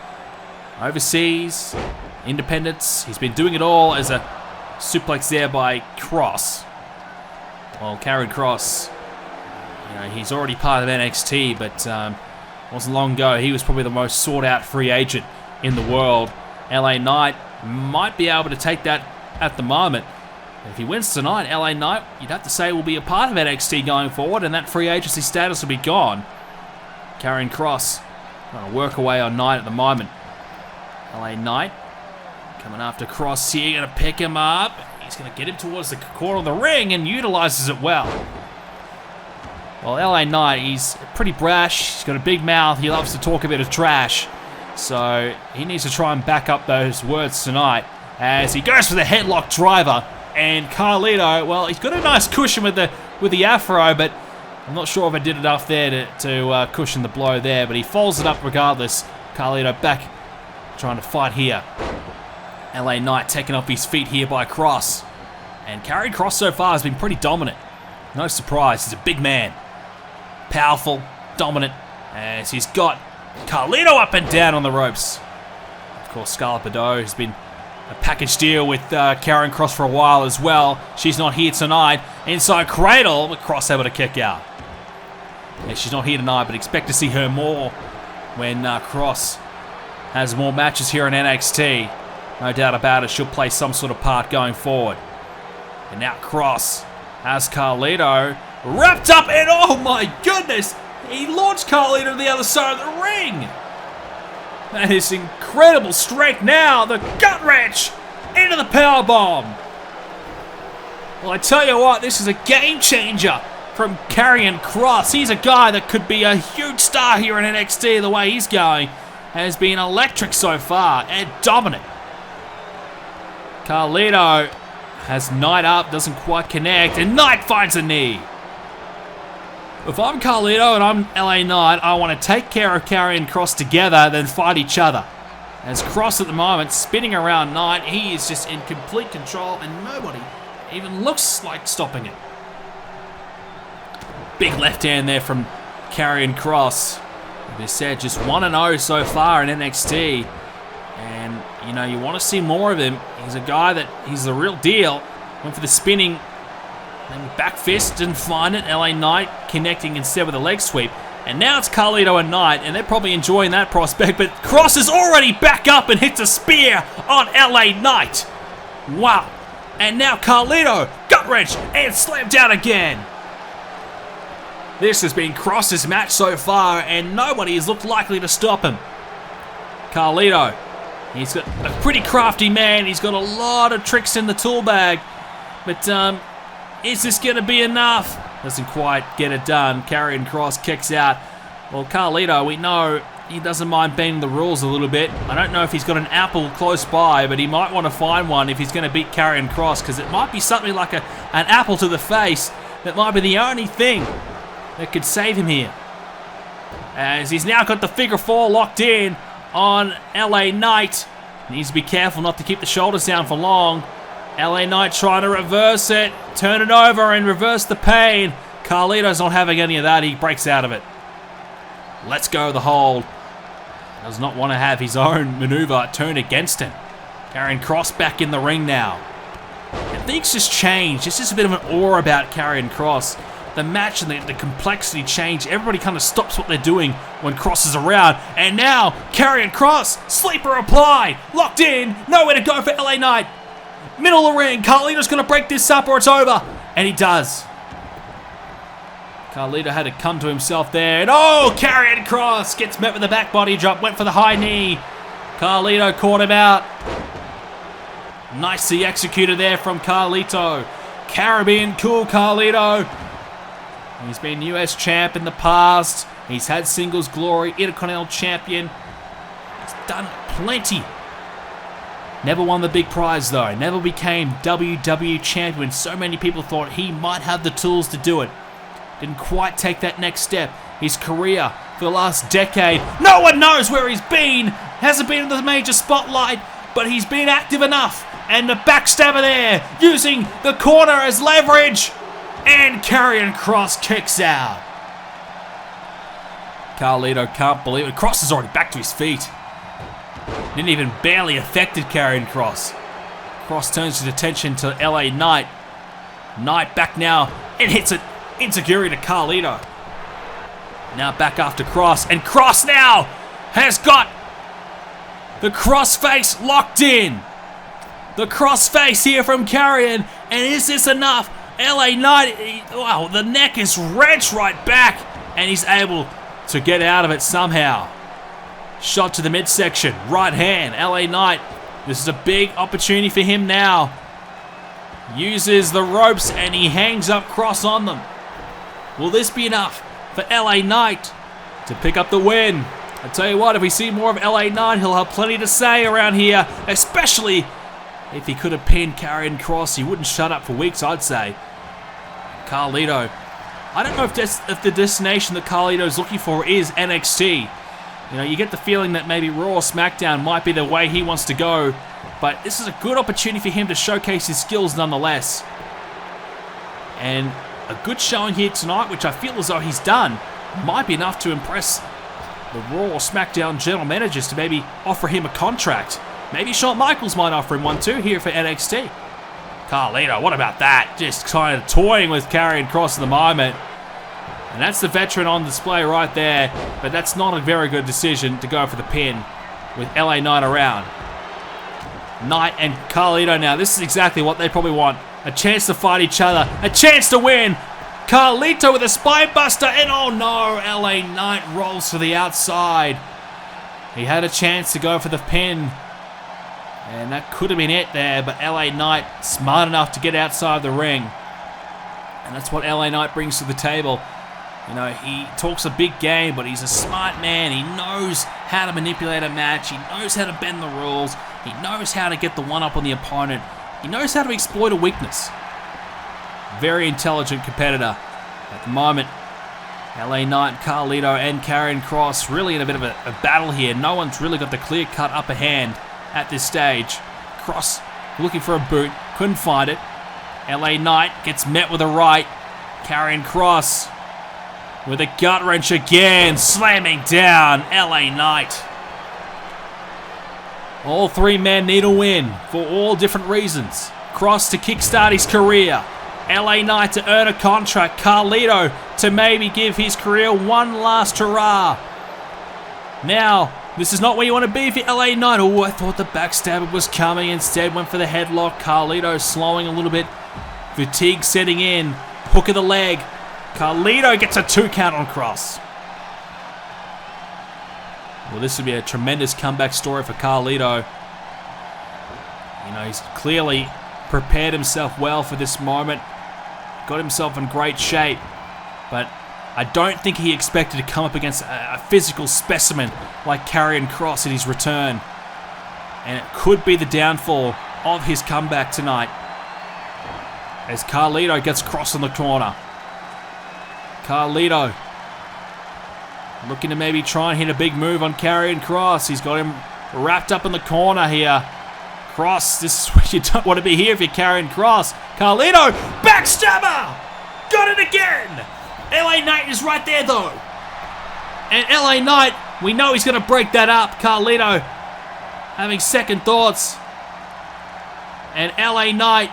overseas, independents. He's been doing it all as a suplex there by Kross. Well, Karrion Kross, he's already part of NXT, but wasn't long ago he was probably the most sought-out free agent in the world. LA Knight might be able to take that at the moment. If he wins tonight, LA Knight, you'd have to say, will be a part of NXT going forward, and that free agency status will be gone. Karrion Kross trying to work away on Knight at the moment. LA Knight coming after Kross here, going to pick him up. He's going to get him towards the corner of the ring and utilizes it well. Well, LA Knight, he's pretty brash. He's got a big mouth. He loves to talk a bit of trash. So he needs to try and back up those words tonight as he goes for the headlock driver. And Carlito, well, he's got a nice cushion with the afro, but I'm not sure if I did enough there to cushion the blow there, but he folds it up regardless. Carlito back trying to fight here. LA Knight taken off his feet here by Kross. And Karrion Kross so far has been pretty dominant. No surprise, he's a big man. Powerful, dominant, as he's got Carlito up and down on the ropes. Of course, Scarlett Bordeaux has been a package deal with Karrion Kross for a while as well. She's not here tonight. Inside cradle, but Kross able to kick out. Yeah, she's not here tonight, but expect to see her more when Kross has more matches here in NXT. No doubt about it, she'll play some sort of part going forward. And now Kross has Carlito wrapped up, and oh my goodness, he launched Carlito to the other side of the ring. That is incredible strength now. The gut wrench into the powerbomb. Well, I tell you what, this is a game changer from Karrion Kross. He's a guy that could be a huge star here in NXT. The way he's going has been electric so far and dominant. Carlito has Knight up, doesn't quite connect, and Knight finds a knee. If I'm Carlito and I'm LA Knight, I want to take care of Karrion Kross together, then fight each other. As Kross at the moment, spinning around Knight, he is just in complete control, and nobody even looks like stopping it. Big left hand there from Karrion Kross. Like I said, just 1-0 so far in NXT. And, you want to see more of him. He's a guy he's the real deal. Went for the spinning. Maybe back fist, didn't find it. LA Knight connecting instead with a leg sweep. And now it's Carlito and Knight, and they're probably enjoying that prospect, but Kross is already back up and hits a spear on LA Knight. Wow. And now Carlito, gut wrench, and slammed down again. This has been Kross's match so far, and nobody has looked likely to stop him. Carlito, he's got a pretty crafty man. He's got a lot of tricks in the tool bag, but is this going to be enough? Doesn't quite get it done. Karrion Kross kicks out. Well, Carlito, we know he doesn't mind bending the rules a little bit. I don't know if he's got an apple close by, but he might want to find one if he's going to beat Karrion Kross, because it might be something like an apple to the face that might be the only thing that could save him here. As he's now got the figure four locked in on LA Knight. Needs to be careful not to keep the shoulders down for long. LA Knight trying to reverse it, turn it over and reverse the pain. Carlito's not having any of that. He breaks out of it. Let's go the hold. Does not want to have his own maneuver turned against him. Karrion Kross back in the ring now. And things just change. There's just a bit of an aura about Karrion Kross. The match and the complexity change. Everybody kind of stops what they're doing when Kross is around. And now, Karrion Kross, sleeper applied, locked in, nowhere to go for LA Knight. Middle of the ring, Carlito's going to break this up or it's over. And he does. Carlito had to come to himself there. And oh, Karrion Kross gets met with a back body drop, went for the high knee. Carlito caught him out. Nicely executed there from Carlito. Caribbean cool Carlito. He's been US champ in the past. He's had singles glory, Intercontinental champion. He's done plenty. Never won the big prize though. Never became WWE champion. So many people thought he might have the tools to do it. Didn't quite take that next step. His career for the last decade. No one knows where he's been. Hasn't been in the major spotlight, but he's been active enough. And the backstabber there, using the corner as leverage. And Karrion Kross kicks out. Carlito can't believe it. Kross is already back to his feet. Didn't even barely affected Karrion Kross. Kross turns his attention to LA Knight. Knight back now and hits it. Insecurity to Carlito. Now back after Kross. And Kross now has got the crossface locked in. The crossface here from Karrion. And is this enough? LA Knight, wow, the neck is wrenched right back. And he's able to get out of it somehow. Shot to the midsection. Right hand. LA Knight. This is a big opportunity for him now. Uses the ropes and he hangs up Kross on them. Will this be enough for LA Knight to pick up the win? I tell you what, if we see more of LA Knight, he'll have plenty to say around here, especially if he could have pinned Karrion Kross. He wouldn't shut up for weeks, I'd say. Carlito. I don't know if the destination that Carlito is looking for is NXT. You know, you get the feeling that maybe Raw or Smackdown might be the way he wants to go, but this is a good opportunity for him to showcase his skills nonetheless. And a good showing here tonight, which I feel as though he's done, might be enough to impress the Raw or Smackdown general managers to maybe offer him a contract. Maybe Shawn Michaels might offer him one too here for NXT. Carlito, what about that? Just kind of toying with Karrion Kross at the moment. And that's the veteran on display right there. But that's not a very good decision to go for the pin with LA Knight around. Knight and Carlito now. This is exactly what they probably want. A chance to fight each other. A chance to win. Carlito with a spine buster. And oh no, LA Knight rolls to the outside. He had a chance to go for the pin. And that could have been it there. But LA Knight smart enough to get outside the ring. And that's what LA Knight brings to the table. You know, he talks a big game, but he's a smart man. He knows how to manipulate a match. He knows how to bend the rules. He knows how to get the one-up on the opponent. He knows how to exploit a weakness. Very intelligent competitor. At the moment, LA Knight, Carlito, and Karrion Kross really in a bit of a battle here. No one's really got the clear-cut upper hand at this stage. Kross looking for a boot. Couldn't find it. LA Knight gets met with a right. Karrion Kross with a gut wrench again, slamming down LA Knight. All three men need a win for all different reasons. Kross to kickstart his career. LA Knight to earn a contract. Carlito to maybe give his career one last hurrah. Now, this is not where you want to be for LA Knight. Oh, I thought the backstabber was coming. Instead, went for the headlock. Carlito slowing a little bit. Fatigue setting in. Hook of the leg. Carlito gets a 2 count on Kross. Well, this would be a tremendous comeback story for Carlito. You know, he's clearly prepared himself well for this moment. Got himself in great shape. But I don't think he expected to come up against a physical specimen like Karrion Kross in his return. And it could be the downfall of his comeback tonight. As Carlito gets Kross in the corner. Carlito looking to maybe try and hit a big move on Karrion Kross. He's got him wrapped up in the corner here. Kross, this is where you don't want to be here if you're Karrion Kross. Carlito, backstabber! Got it again! LA Knight is right there though. And LA Knight, we know he's going to break that up. Carlito having second thoughts. And LA Knight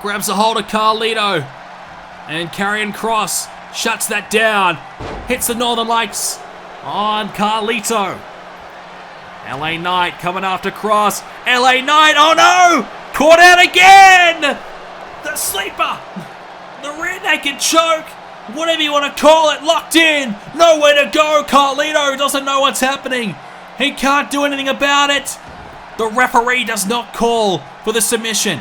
grabs a hold of Carlito. And Karrion Kross shuts that down. Hits the Northern Lights on Carlito. LA Knight coming after Kross. LA Knight, oh no! Caught out again! The sleeper! The rear naked choke! Whatever you want to call it, locked in! Nowhere to go! Carlito doesn't know what's happening! He can't do anything about it! The referee does not call for the submission.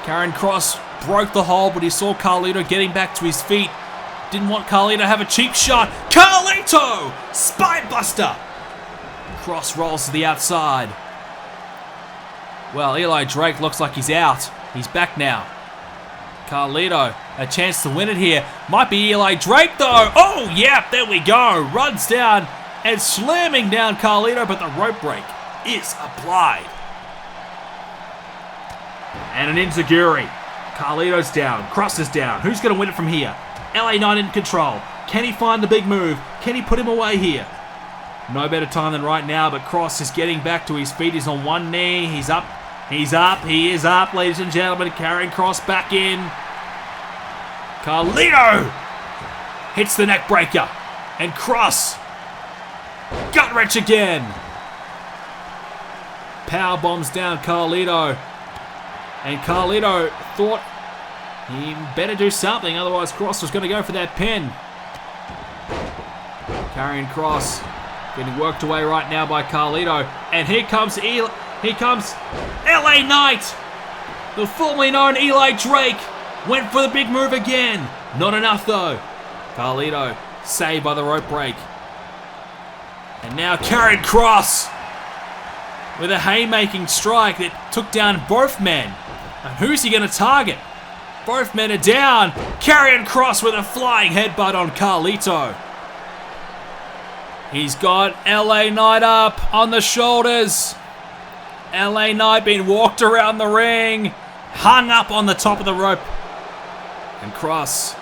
Karrion Kross broke the hold, but he saw Carlito getting back to his feet. Didn't want Carlito to have a cheap shot. Carlito! Spinebuster! Kross rolls to the outside. Well, Eli Drake looks like he's out. He's back now. Carlito, a chance to win it here. Might be Eli Drake though. Oh, yeah, there we go. Runs down and slamming down Carlito, but the rope break is applied. And an enziguri. Carlito's down. Kross is down. Who's going to win it from here? LA Knight in control. Can he find the big move? Can he put him away here? No better time than right now, but Kross is getting back to his feet. He's on one knee. He's up. He's up. He is up, ladies and gentlemen. Karrion Kross back in. Carlito hits the neck breaker. And Kross gut wrench again. Power bombs down Carlito. And Carlito thought he better do something, otherwise Kross was going to go for that pin. Karrion Kross getting worked away right now by Carlito. And here comes LA Knight. The formerly known Eli Drake went for the big move again. Not enough though. Carlito saved by the rope break. And now Karrion Kross with a haymaking strike that took down both men. And who's he going to target? Both men are down. Karrion Kross with a flying headbutt on Carlito. He's got LA Knight up on the shoulders. LA Knight being walked around the ring. Hung up on the top of the rope. And Kross,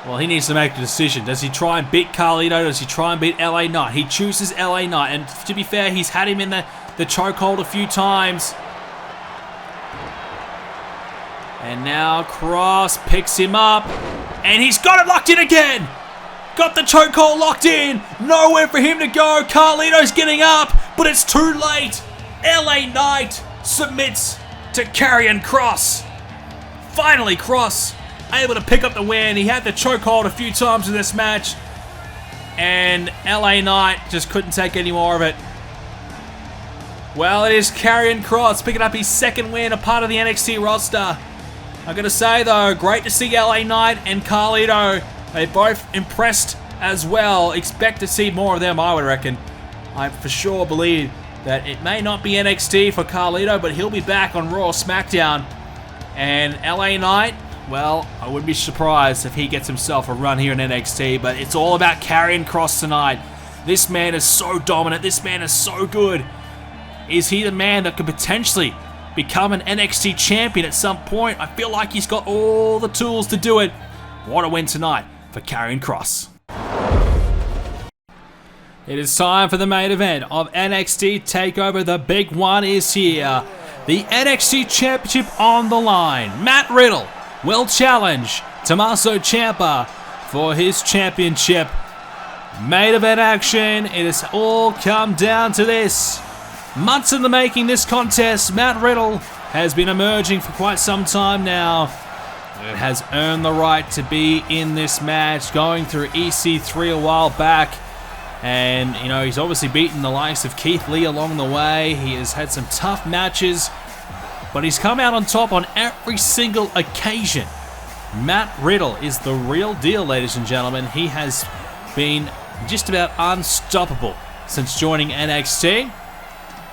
well, he needs to make a decision. Does he try and beat Carlito? Does he try and beat LA Knight? He chooses LA Knight. And to be fair, he's had him in the chokehold a few times. And now Kross picks him up. And he's got it locked in again. Got the chokehold locked in. Nowhere for him to go. Carlito's getting up. But it's too late. LA Knight submits to Karrion Kross. Finally, Kross able to pick up the win. He had the chokehold a few times in this match. And LA Knight just couldn't take any more of it. Well, it is Karrion Kross picking up his second win, a part of the NXT roster. I'm going to say, though, great to see LA Knight and Carlito. They both impressed as well. Expect to see more of them, I would reckon. I for sure believe that it may not be NXT for Carlito, but he'll be back on Raw or Smackdown. And LA Knight, well, I wouldn't be surprised if he gets himself a run here in NXT, but it's all about Karrion Kross tonight. This man is so dominant. This man is so good. Is he the man that could potentially become an NXT champion at some point? I feel like he's got all the tools to do it. What a win tonight for Karrion Kross. It is time for the main event of NXT Takeover. The big one is here. The NXT Championship on the line. Matt Riddle will challenge Tommaso Ciampa for his championship. Main event action. It has all come down to this. Months in the making, this contest. Matt Riddle has been emerging for quite some time now. It has earned the right to be in this match, going through EC3 a while back. And, you know, he's obviously beaten the likes of Keith Lee along the way. He has had some tough matches, but he's come out on top on every single occasion. Matt Riddle is the real deal, ladies and gentlemen. He has been just about unstoppable since joining NXT.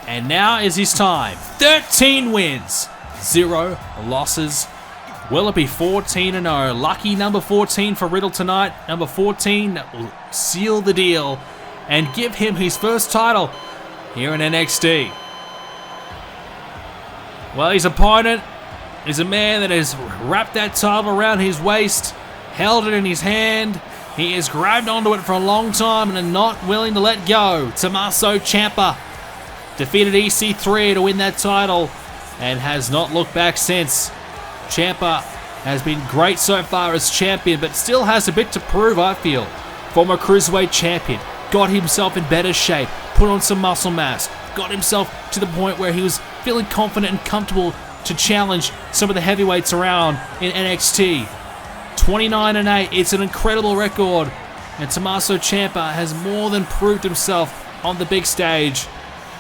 And now is his time. 13 wins, 0 losses. Will it be 14-0? Lucky number 14 for Riddle tonight. Number 14 that will seal the deal and give him his first title here in NXT. Well, his opponent is a man that has wrapped that title around his waist, held it in his hand. He has grabbed onto it for a long time and is not willing to let go. Tommaso Ciampa defeated EC3 to win that title and has not looked back since. Ciampa has been great so far as champion, but still has a bit to prove, I feel. Former Cruiserweight champion, got himself in better shape, put on some muscle mass, got himself to the point where he was feeling confident and comfortable to challenge some of the heavyweights around in NXT. 29-8, it's an incredible record, and Tommaso Ciampa has more than proved himself on the big stage.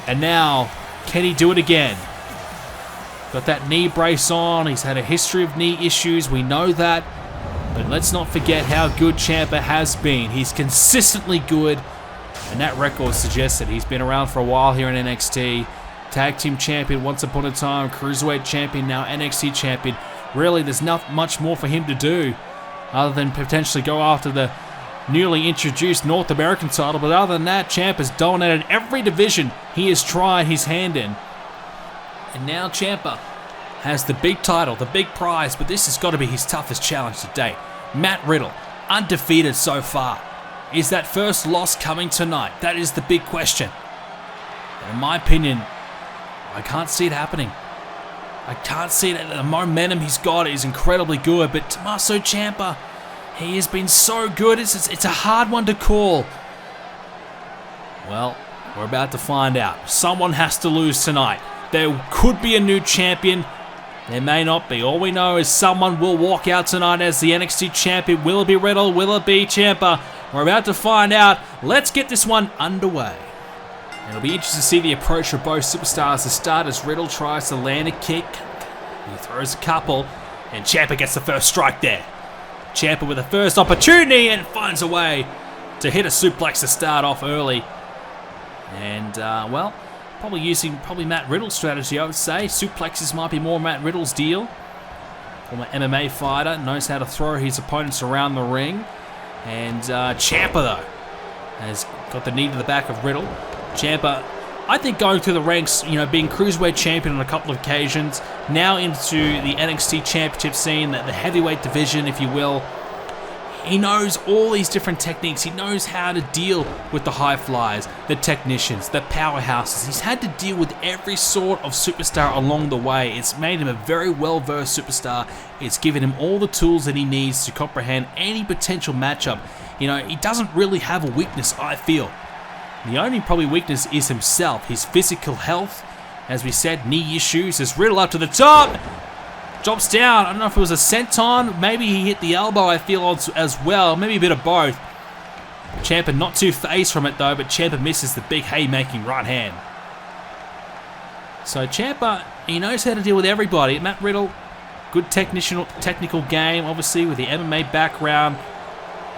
And now, can he do it again? Got that knee brace on, he's had a history of knee issues, we know that. But let's not forget how good Ciampa has been. He's consistently good, and that record suggests that he's been around for a while here in NXT. Tag team champion once upon a time, Cruiserweight champion, now NXT champion. Really, there's not much more for him to do other than potentially go after the newly introduced North American title. But other than that, Ciampa has dominated every division he has tried his hand in. And now Ciampa has the big title, the big prize, but this has got to be his toughest challenge to date. Matt Riddle, undefeated so far. Is that first loss coming tonight? That is the big question. And in my opinion, I can't see it happening. I can't see it. The momentum he's got is incredibly good, but Tommaso Ciampa, he has been so good. It's a hard one to call. Well, we're about to find out. Someone has to lose tonight. There could be a new champion. There may not be. All we know is someone will walk out tonight as the NXT champion. Will it be Riddle? Will it be Ciampa? We're about to find out. Let's get this one underway. It'll be interesting to see the approach of both superstars to start as Riddle tries to land a kick. He throws a couple, and Ciampa gets the first strike there. Ciampa with the first opportunity and finds a way to hit a suplex to start off early. And, well, probably using Matt Riddle's strategy, I would say. Suplexes might be more Matt Riddle's deal. Former MMA fighter, knows how to throw his opponents around the ring. And Ciampa, though, has got the knee to the back of Riddle. Ciampa, I think going through the ranks, being Cruiserweight champion on a couple of occasions, now into the NXT championship scene, the heavyweight division, if you will. He knows all these different techniques. He knows how to deal with the high flyers, the technicians, the powerhouses. He's had to deal with every sort of superstar along the way. It's made him a very well-versed superstar. It's given him all the tools that he needs to comprehend any potential matchup. He doesn't really have a weakness, I feel. The only probably weakness is himself, his physical health. As we said, knee issues. As Riddle up to the top. Drops down. I don't know if it was a senton. Maybe he hit the elbow, I feel, as well. Maybe a bit of both. Ciampa not too phased from it, though, but Ciampa misses the big haymaking right hand. So Ciampa, he knows how to deal with everybody. Matt Riddle, good technical game, obviously, with the MMA background.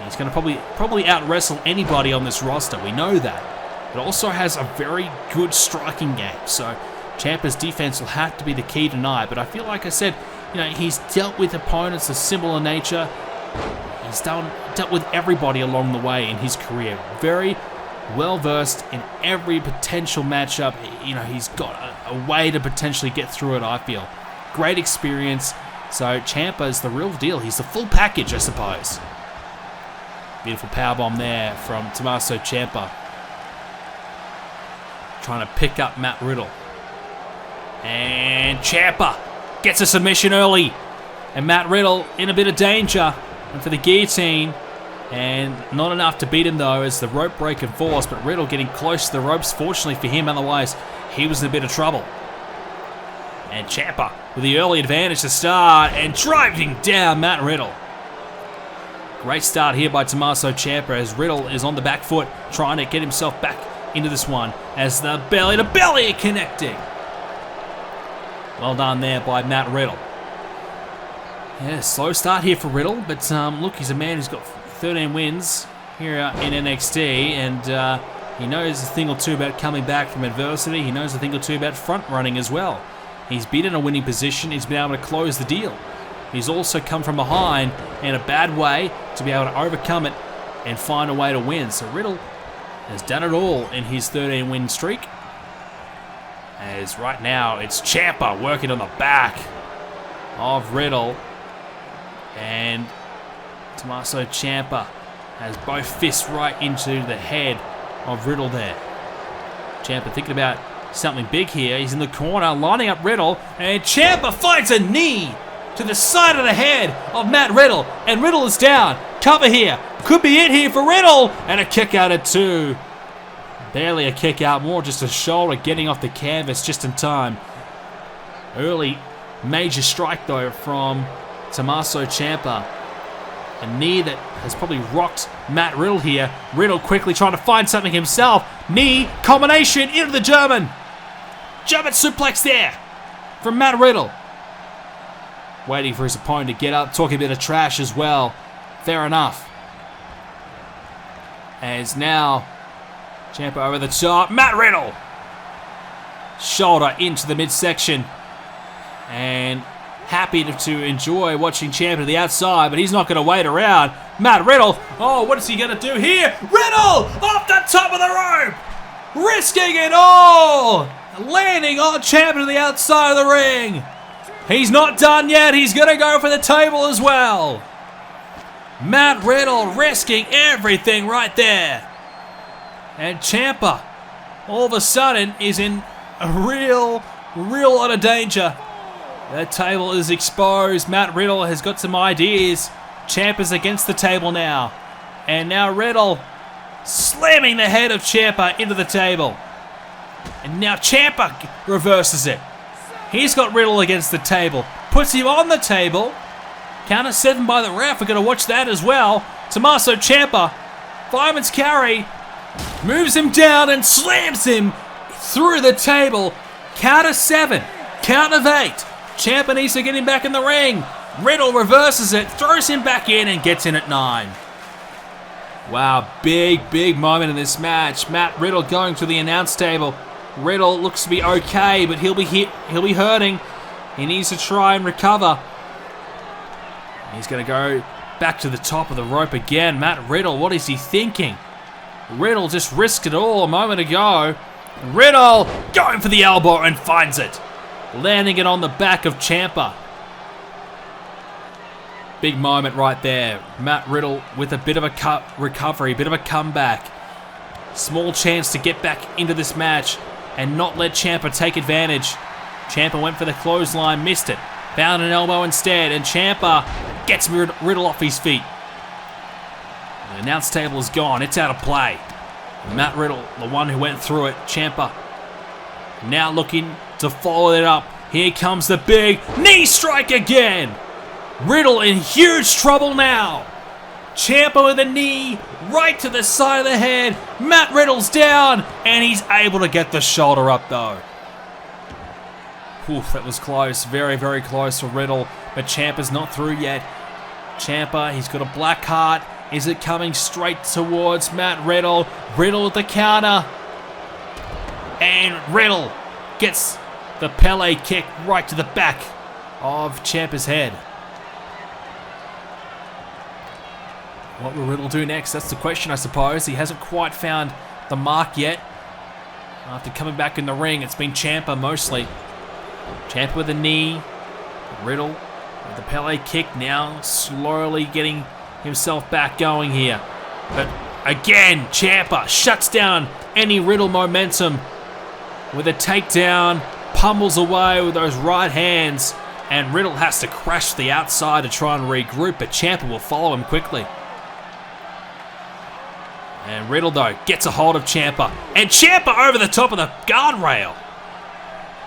He's going to probably out-wrestle anybody on this roster. We know that. But also has a very good striking game. So Ciampa's defense will have to be the key tonight. But I feel like I said, he's dealt with opponents of similar nature. He's dealt with everybody along the way in his career. Very well-versed in every potential matchup. He's got a way to potentially get through it, I feel. Great experience. So Ciampa's the real deal. He's the full package, I suppose. Beautiful powerbomb there from Tommaso Ciampa. Trying to pick up Matt Riddle. And Ciampa gets a submission early. And Matt Riddle in a bit of danger. And for the guillotine. And not enough to beat him, though, as the rope break enforced. But Riddle getting close to the ropes, fortunately for him. Otherwise, he was in a bit of trouble. And Ciampa with the early advantage to start. And driving down Matt Riddle. Great start here by Tommaso Ciampa as Riddle is on the back foot, trying to get himself back into this one as the belly-to-belly connecting. Well done there by Matt Riddle. Yeah, slow start here for Riddle, but look, he's a man who's got 13 wins here in NXT, and he knows a thing or two about coming back from adversity. He knows a thing or two about front running as well. He's been in a winning position. He's been able to close the deal. He's also come from behind in a bad way to be able to overcome it and find a way to win. So Riddle has done it all in his 13-win streak. As right now, it's Ciampa working on the back of Riddle. And Tommaso Ciampa has both fists right into the head of Riddle there. Ciampa thinking about something big here. He's in the corner, lining up Riddle, and Ciampa finds a knee to the side of the head of Matt Riddle, and Riddle is down. Cover here. Could be it here for Riddle, and a kick out at 2. Barely a kick out, more just a shoulder getting off the canvas just in time. Early major strike though from Tommaso Ciampa. A knee that has probably rocked Matt Riddle here. Riddle quickly trying to find something himself. Knee combination into the German. German suplex there from Matt Riddle. Waiting for his opponent to get up, talking a bit of trash as well. Fair enough. As now, Ciampa over the top. Matt Riddle. Shoulder into the midsection. And happy to enjoy watching Ciampa to the outside, but he's not going to wait around. Matt Riddle. Oh, what is he going to do here? Riddle off the top of the rope. Risking it all. Landing on Ciampa to the outside of the ring. He's not done yet. He's going to go for the table as well. Matt Riddle risking everything right there. And Ciampa, all of a sudden, is in a real lot of danger. The table is exposed. Matt Riddle has got some ideas. Ciampa's against the table now. And now Riddle slamming the head of Ciampa into the table. And now Ciampa reverses it. He's got Riddle against the table. Puts him on the table. Count of 7 by the ref. We're going to watch that as well. Tommaso Ciampa, fireman's carry, moves him down and slams him through the table. Count of 7. Count of 8. Ciampa needs to get him back in the ring. Riddle reverses it, throws him back in, and gets in at 9. Wow, big moment in this match. Matt Riddle going to the announce table. Riddle looks to be okay, but he'll be hurting. He needs to try and recover. He's going to go back to the top of the rope again. Matt Riddle, what is he thinking? Riddle just risked it all a moment ago. Riddle going for the elbow and finds it. Landing it on the back of Ciampa. Big moment right there. Matt Riddle with a bit of a recovery, bit of a comeback. Small chance to get back into this match and not let Ciampa take advantage. Ciampa went for the clothesline, missed it. Found an elbow instead, and Ciampa gets Riddle off his feet. The announce table is gone. It's out of play. Matt Riddle, the one who went through it. Ciampa now looking to follow it up. Here comes the big knee strike again. Riddle in huge trouble now. Ciampa with a knee right to the side of the head. Matt Riddle's down, and he's able to get the shoulder up though. Oof, that was close. Very close for Riddle, but Ciampa's not through yet. Ciampa, he's got a black heart. Is it coming straight towards Matt Riddle? Riddle with the counter. And Riddle gets the Pele kick right to the back of Ciampa's head. What will Riddle do next? That's the question, I suppose. He hasn't quite found the mark yet. After coming back in the ring, it's been Ciampa mostly. Ciampa with a knee. Riddle with the Pele kick, now slowly getting himself back going here. But again, Ciampa shuts down any Riddle momentum with a takedown, pummels away with those right hands, and Riddle has to crash to the outside to try and regroup, but Ciampa will follow him quickly. And Riddle, though, gets a hold of Ciampa, and Ciampa over the top of the guardrail.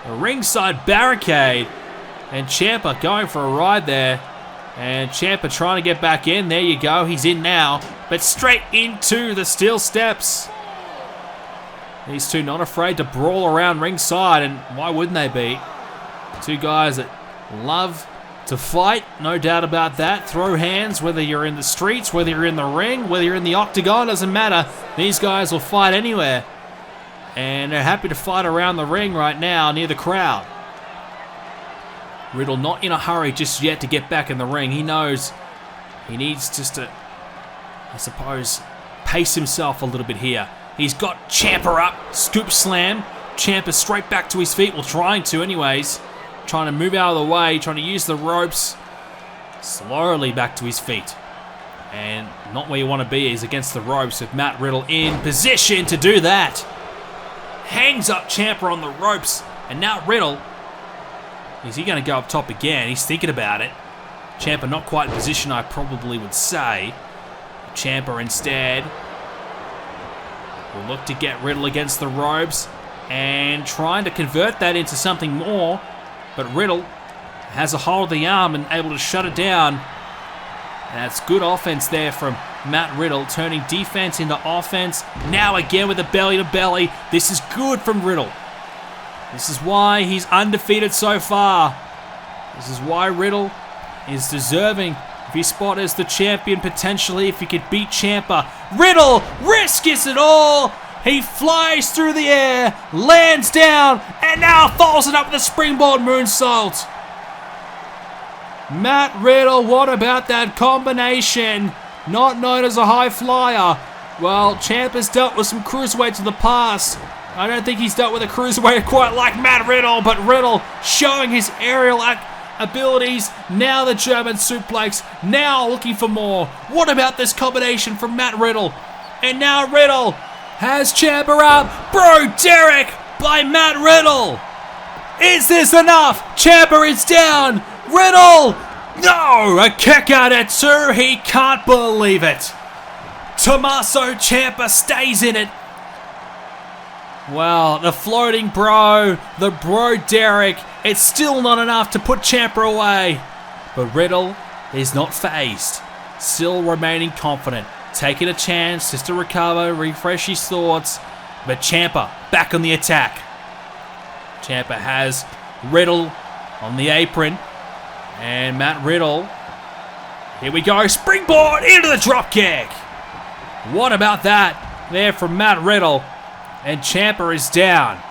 A ringside barricade, and Ciampa going for a ride there. And Ciampa trying to get back in. There you go. He's in now. But straight into the steel steps. These two not afraid to brawl around ringside. And why wouldn't they be? Two guys that love to fight, no doubt about that. Throw hands, whether you're in the streets, whether you're in the ring, whether you're in the octagon, doesn't matter. These guys will fight anywhere. And they're happy to fight around the ring right now near the crowd. Riddle not in a hurry just yet to get back in the ring. He knows he needs just to, I suppose, pace himself a little bit here. He's got Ciampa up, scoop slam. Ciampa straight back to his feet, well, trying to anyways. Trying to move out of the way, trying to use the ropes. Slowly back to his feet. And not where you want to be is against the ropes with Matt Riddle in position to do that. Hangs up Ciampa on the ropes. And now Riddle, is he going to go up top again? He's thinking about it. Ciampa not quite in position, I probably would say. Ciampa instead will look to get Riddle against the ropes and trying to convert that into something more. But Riddle has a hold of the arm and able to shut it down. And that's good offense there from Matt Riddle, turning defense into offense. Now again with the belly to belly. This is good from Riddle. This is why he's undefeated so far. This is why Riddle is deserving of his spot as the champion potentially if he could beat Ciampa. Riddle risks it all. He flies through the air, lands down, and now follows it up with a springboard moonsault. Matt Riddle, what about that combination? Not known as a high flyer. Well, Ciampa's dealt with some cruiserweights in the past. I don't think he's dealt with a cruiserweight quite like Matt Riddle, but Riddle showing his aerial abilities. Now the German suplex, now looking for more. What about this combination from Matt Riddle? And now Riddle has Ciampa up. Bro Derek by Matt Riddle. Is this enough? Ciampa is down. Riddle! No! A kick out at 2. He can't believe it. Tommaso Ciampa stays in it. Well, the floating bro, the bro Derek, it's still not enough to put Ciampa away. But Riddle is not phased. Still remaining confident. Taking a chance just to recover, refresh his thoughts. But Ciampa back on the attack. Ciampa has Riddle on the apron. And Matt Riddle, here we go, springboard into the dropkick. What about that there from Matt Riddle? And Ciampa is down.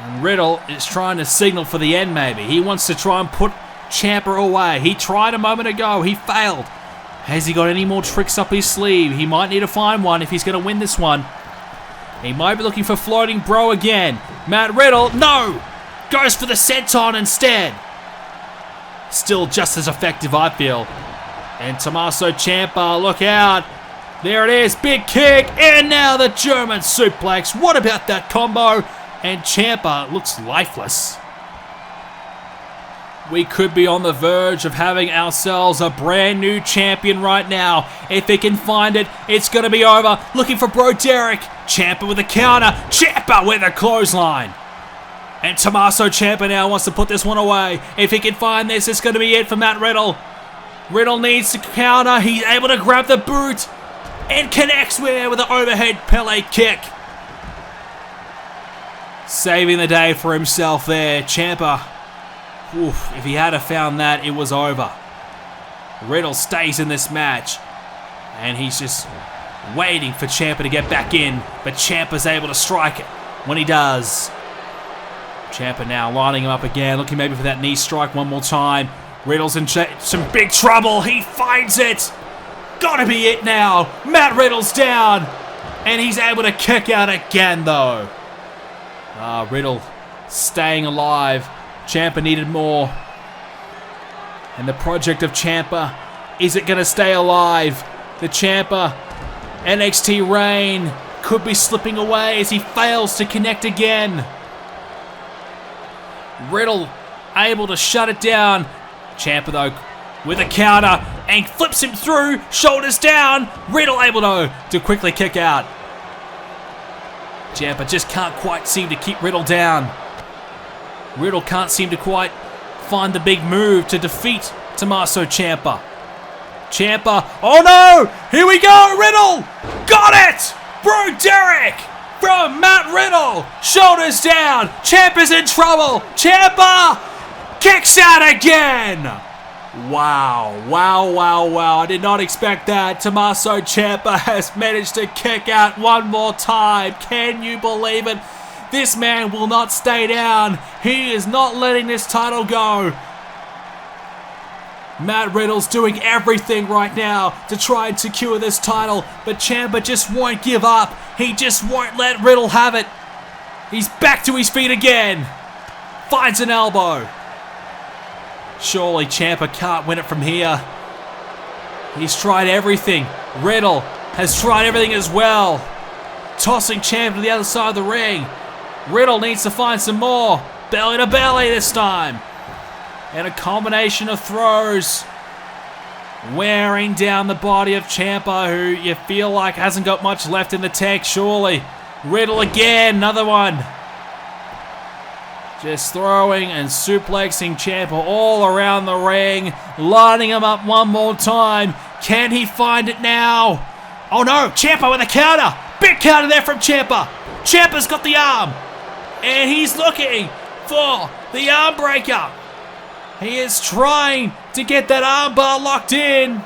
And Riddle is trying to signal for the end maybe. He wants to try and put Ciampa away. He tried a moment ago, he failed. Has he got any more tricks up his sleeve? He might need to find one if he's going to win this one. He might be looking for floating bro again. Matt Riddle, no! Goes for the senton instead. Still just as effective, I feel. And Tommaso Ciampa, look out. There it is, big kick. And now the German suplex. What about that combo? And Ciampa looks lifeless. We could be on the verge of having ourselves a brand new champion right now. If he can find it, it's going to be over. Looking for Bro Derek. Ciampa with a counter. Ciampa with a clothesline. And Tommaso Ciampa now wants to put this one away. If he can find this, it's going to be it for Matt Riddle. Riddle needs to counter. He's able to grab the boot. And connects with an overhead Pele kick. Saving the day for himself there. Ciampa. Oof, if he had have found that, it was over. Riddle stays in this match. And he's just waiting for Ciampa to get back in. But Ciampa's able to strike it when he does. Ciampa now lining him up again. Looking maybe for that knee strike one more time. Riddle's in some big trouble. He finds it. Gotta be it now. Matt Riddle's down. And he's able to kick out again though. Riddle staying alive. Ciampa needed more. And the project of Ciampa, is it going to stay alive? The Ciampa NXT reign could be slipping away as he fails to connect again. Riddle able to shut it down. Ciampa though with a counter and flips him through, shoulders down. Riddle able to quickly kick out. Ciampa just can't quite seem to keep Riddle down. Riddle can't seem to quite find the big move to defeat Tommaso Ciampa. Ciampa, oh no! Here we go, Riddle! Got it! Bro Derek from Matt Riddle. Shoulders down. Ciampa's in trouble. Ciampa kicks out again. Wow, wow, wow, wow. I did not expect that. Tommaso Ciampa has managed to kick out one more time. Can you believe it? This man will not stay down. He is not letting this title go. Matt Riddle's doing everything right now to try and secure this title, but Ciampa just won't give up. He just won't let Riddle have it. He's back to his feet again. Finds an elbow. Surely Ciampa can't win it from here. He's tried everything. Riddle has tried everything as well. Tossing Ciampa to the other side of the ring. Riddle needs to find some more. Belly to belly this time. And a combination of throws. Wearing down the body of Ciampa, who you feel like hasn't got much left in the tank, surely. Riddle again, another one. Just throwing and suplexing Ciampa all around the ring. Lining him up one more time. Can he find it now? Oh no, Ciampa with a counter. Big counter there from Ciampa. Ciampa's got the arm. And he's looking for the arm breaker. He is trying to get that armbar locked in.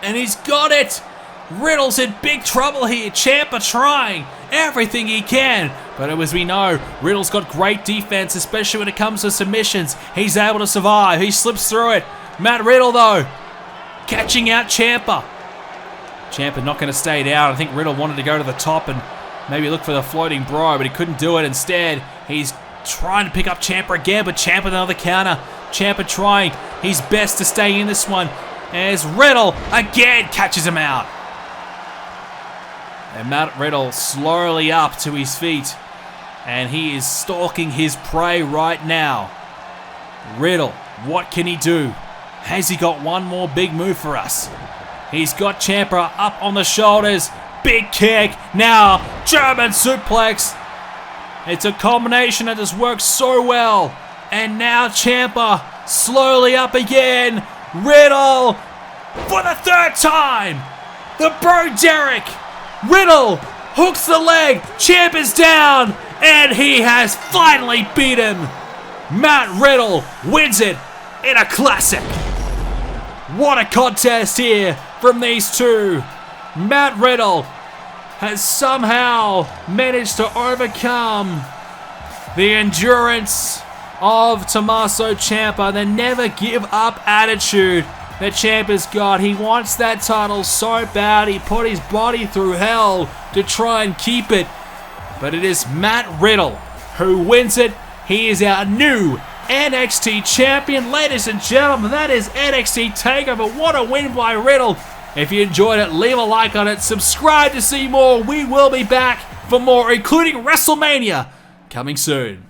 And he's got it. Riddle's in big trouble here. Ciampa trying everything he can. But as we know, Riddle's got great defense, especially when it comes to submissions. He's able to survive. He slips through it. Matt Riddle, though, catching out Ciampa. Ciampa not going to stay down. I think Riddle wanted to go to the top and maybe look for the floating bro, but he couldn't do it. Instead, he's trying to pick up Ciampa again, but Ciampa another counter. Ciampa trying his best to stay in this one as Riddle again catches him out. And Matt Riddle slowly up to his feet, and he is stalking his prey right now. Riddle, what can he do? Has he got one more big move for us? He's got Ciampa up on the shoulders. Big kick. Now, German suplex. It's a combination that just works so well. And now Ciampa slowly up again. Riddle for the third time. The Bro Derek. Riddle hooks the leg. Ciampa's down. And he has finally beat him. Matt Riddle wins it in a classic. What a contest here from these two. Matt Riddle has somehow managed to overcome the endurance of Tommaso Ciampa, the never give up attitude that Ciampa's got. He wants that title so bad, he put his body through hell to try and keep it. But it is Matt Riddle who wins it. He is our new NXT champion. Ladies and gentlemen, that is NXT Takeover. What a win by Riddle. If you enjoyed it, leave a like on it. Subscribe to see more. We will be back for more, including WrestleMania, coming soon.